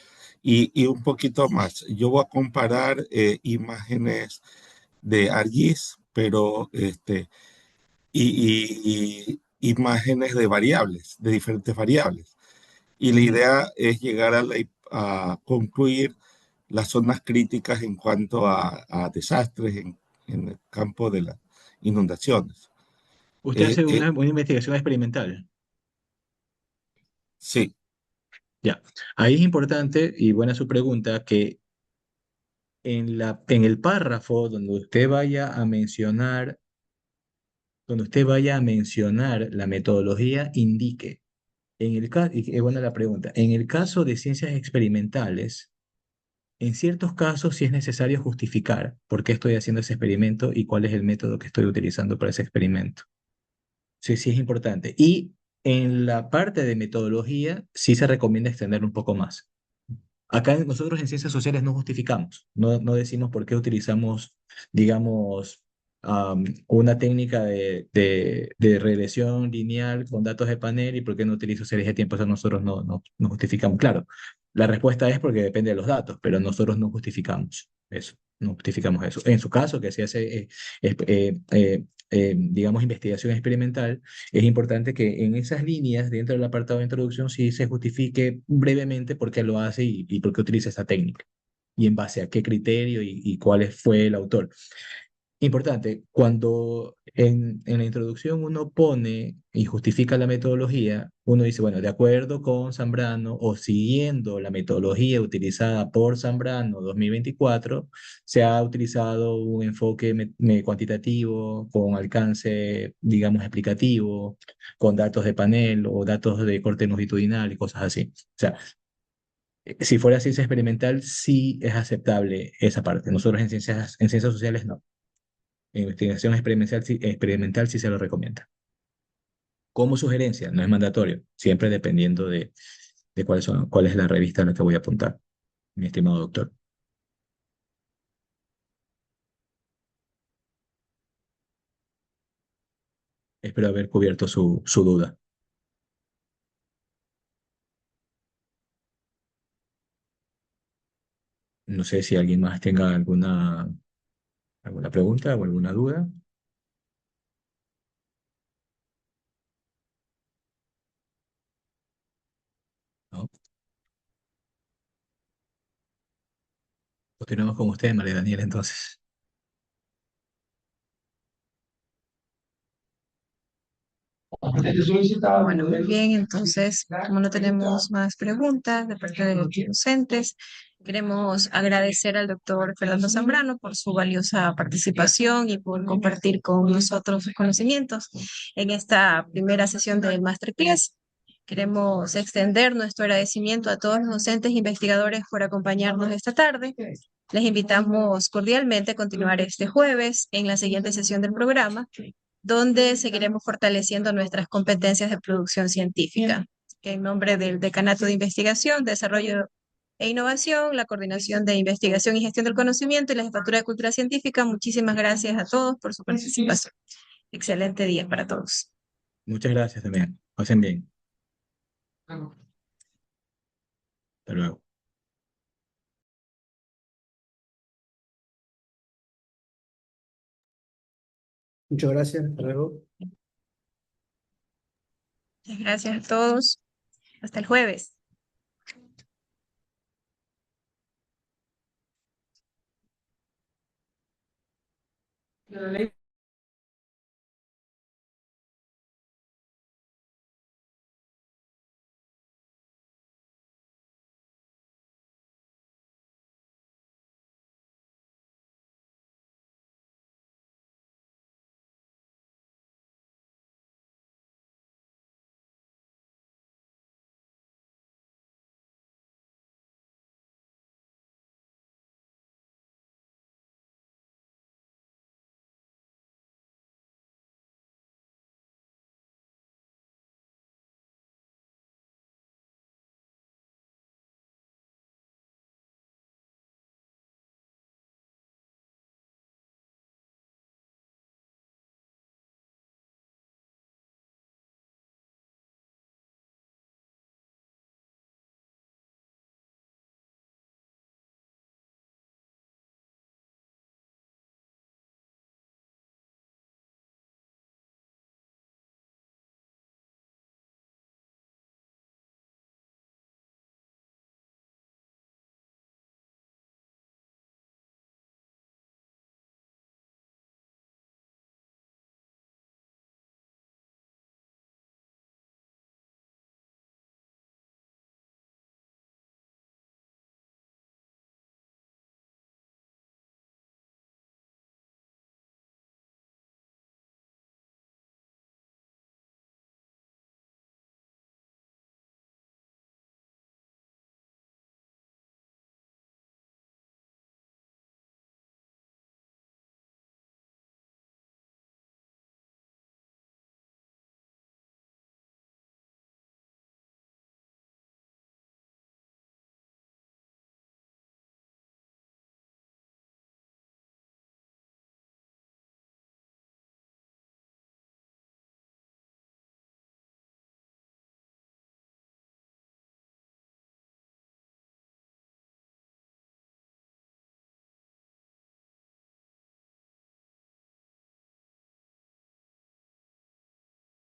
Y un poquito más. Yo voy a comparar imágenes de ArcGIS, pero y imágenes de variables, de diferentes variables. Y la Ujú. idea es llegar a concluir las zonas críticas en cuanto a desastres en el campo de las inundaciones. Usted Eh, hace eh, una investigación experimental. sí, Ya. Ahí es importante, y buena su pregunta, que en el párrafo donde usted vaya a mencionar la metodología, indique. Y es buena la pregunta. En el caso de ciencias experimentales, en ciertos casos sí es necesario justificar por qué estoy haciendo ese experimento y cuál es el método que estoy utilizando para ese experimento. Sí, sí es importante. Y en la parte de metodología sí se recomienda extender un poco más. Acá nosotros en ciencias sociales no justificamos, no decimos por qué utilizamos, digamos, una técnica de regresión lineal con datos de panel y por qué no utilizo series de tiempo. Eso nosotros no justificamos. Claro, la respuesta es porque depende de los datos, pero nosotros no justificamos eso, no justificamos eso. En su caso, que se hace, digamos, investigación experimental, es importante que en esas líneas, dentro del apartado de introducción, sí se justifique brevemente por qué lo hace y por qué utiliza esa técnica y en base a qué criterio y cuál fue el autor. Importante, cuando en la introducción uno pone y justifica la metodología, uno dice, bueno, de acuerdo con Zambrano o siguiendo la metodología utilizada por Zambrano 2024, se ha utilizado un enfoque cuantitativo con alcance, digamos, explicativo, con datos de panel o datos de corte longitudinal y cosas así. O sea, si fuera ciencia experimental, sí es aceptable esa parte. Nosotros en ciencias sociales no. En investigación experimental sí se lo recomienda. Como sugerencia, no es mandatorio, siempre dependiendo de cuál es la revista a la que voy a apuntar, mi estimado doctor. Espero haber cubierto su duda. No sé si alguien más tenga alguna pregunta o alguna duda. ¿No? Continuamos con usted, María Daniela, entonces. Bueno, muy bien, entonces, como no tenemos más preguntas de parte de los docentes, queremos agradecer al doctor Fernando Zambrano por su valiosa participación y por compartir con nosotros sus conocimientos en esta primera sesión del Masterclass. Queremos extender nuestro agradecimiento a todos los docentes e investigadores por acompañarnos esta tarde. Les invitamos cordialmente a continuar este jueves en la siguiente sesión del programa, donde seguiremos fortaleciendo nuestras competencias de producción científica. En nombre del Decanato de Investigación, Desarrollo e Innovación, la Coordinación de Investigación y Gestión del Conocimiento y la Jefatura de Cultura Científica, muchísimas gracias a todos por su participación. Excelente día para todos. Muchas gracias también. Pasen bien. Hasta luego. Muchas gracias. Hasta luego. Muchas gracias a todos. Hasta el jueves. La ley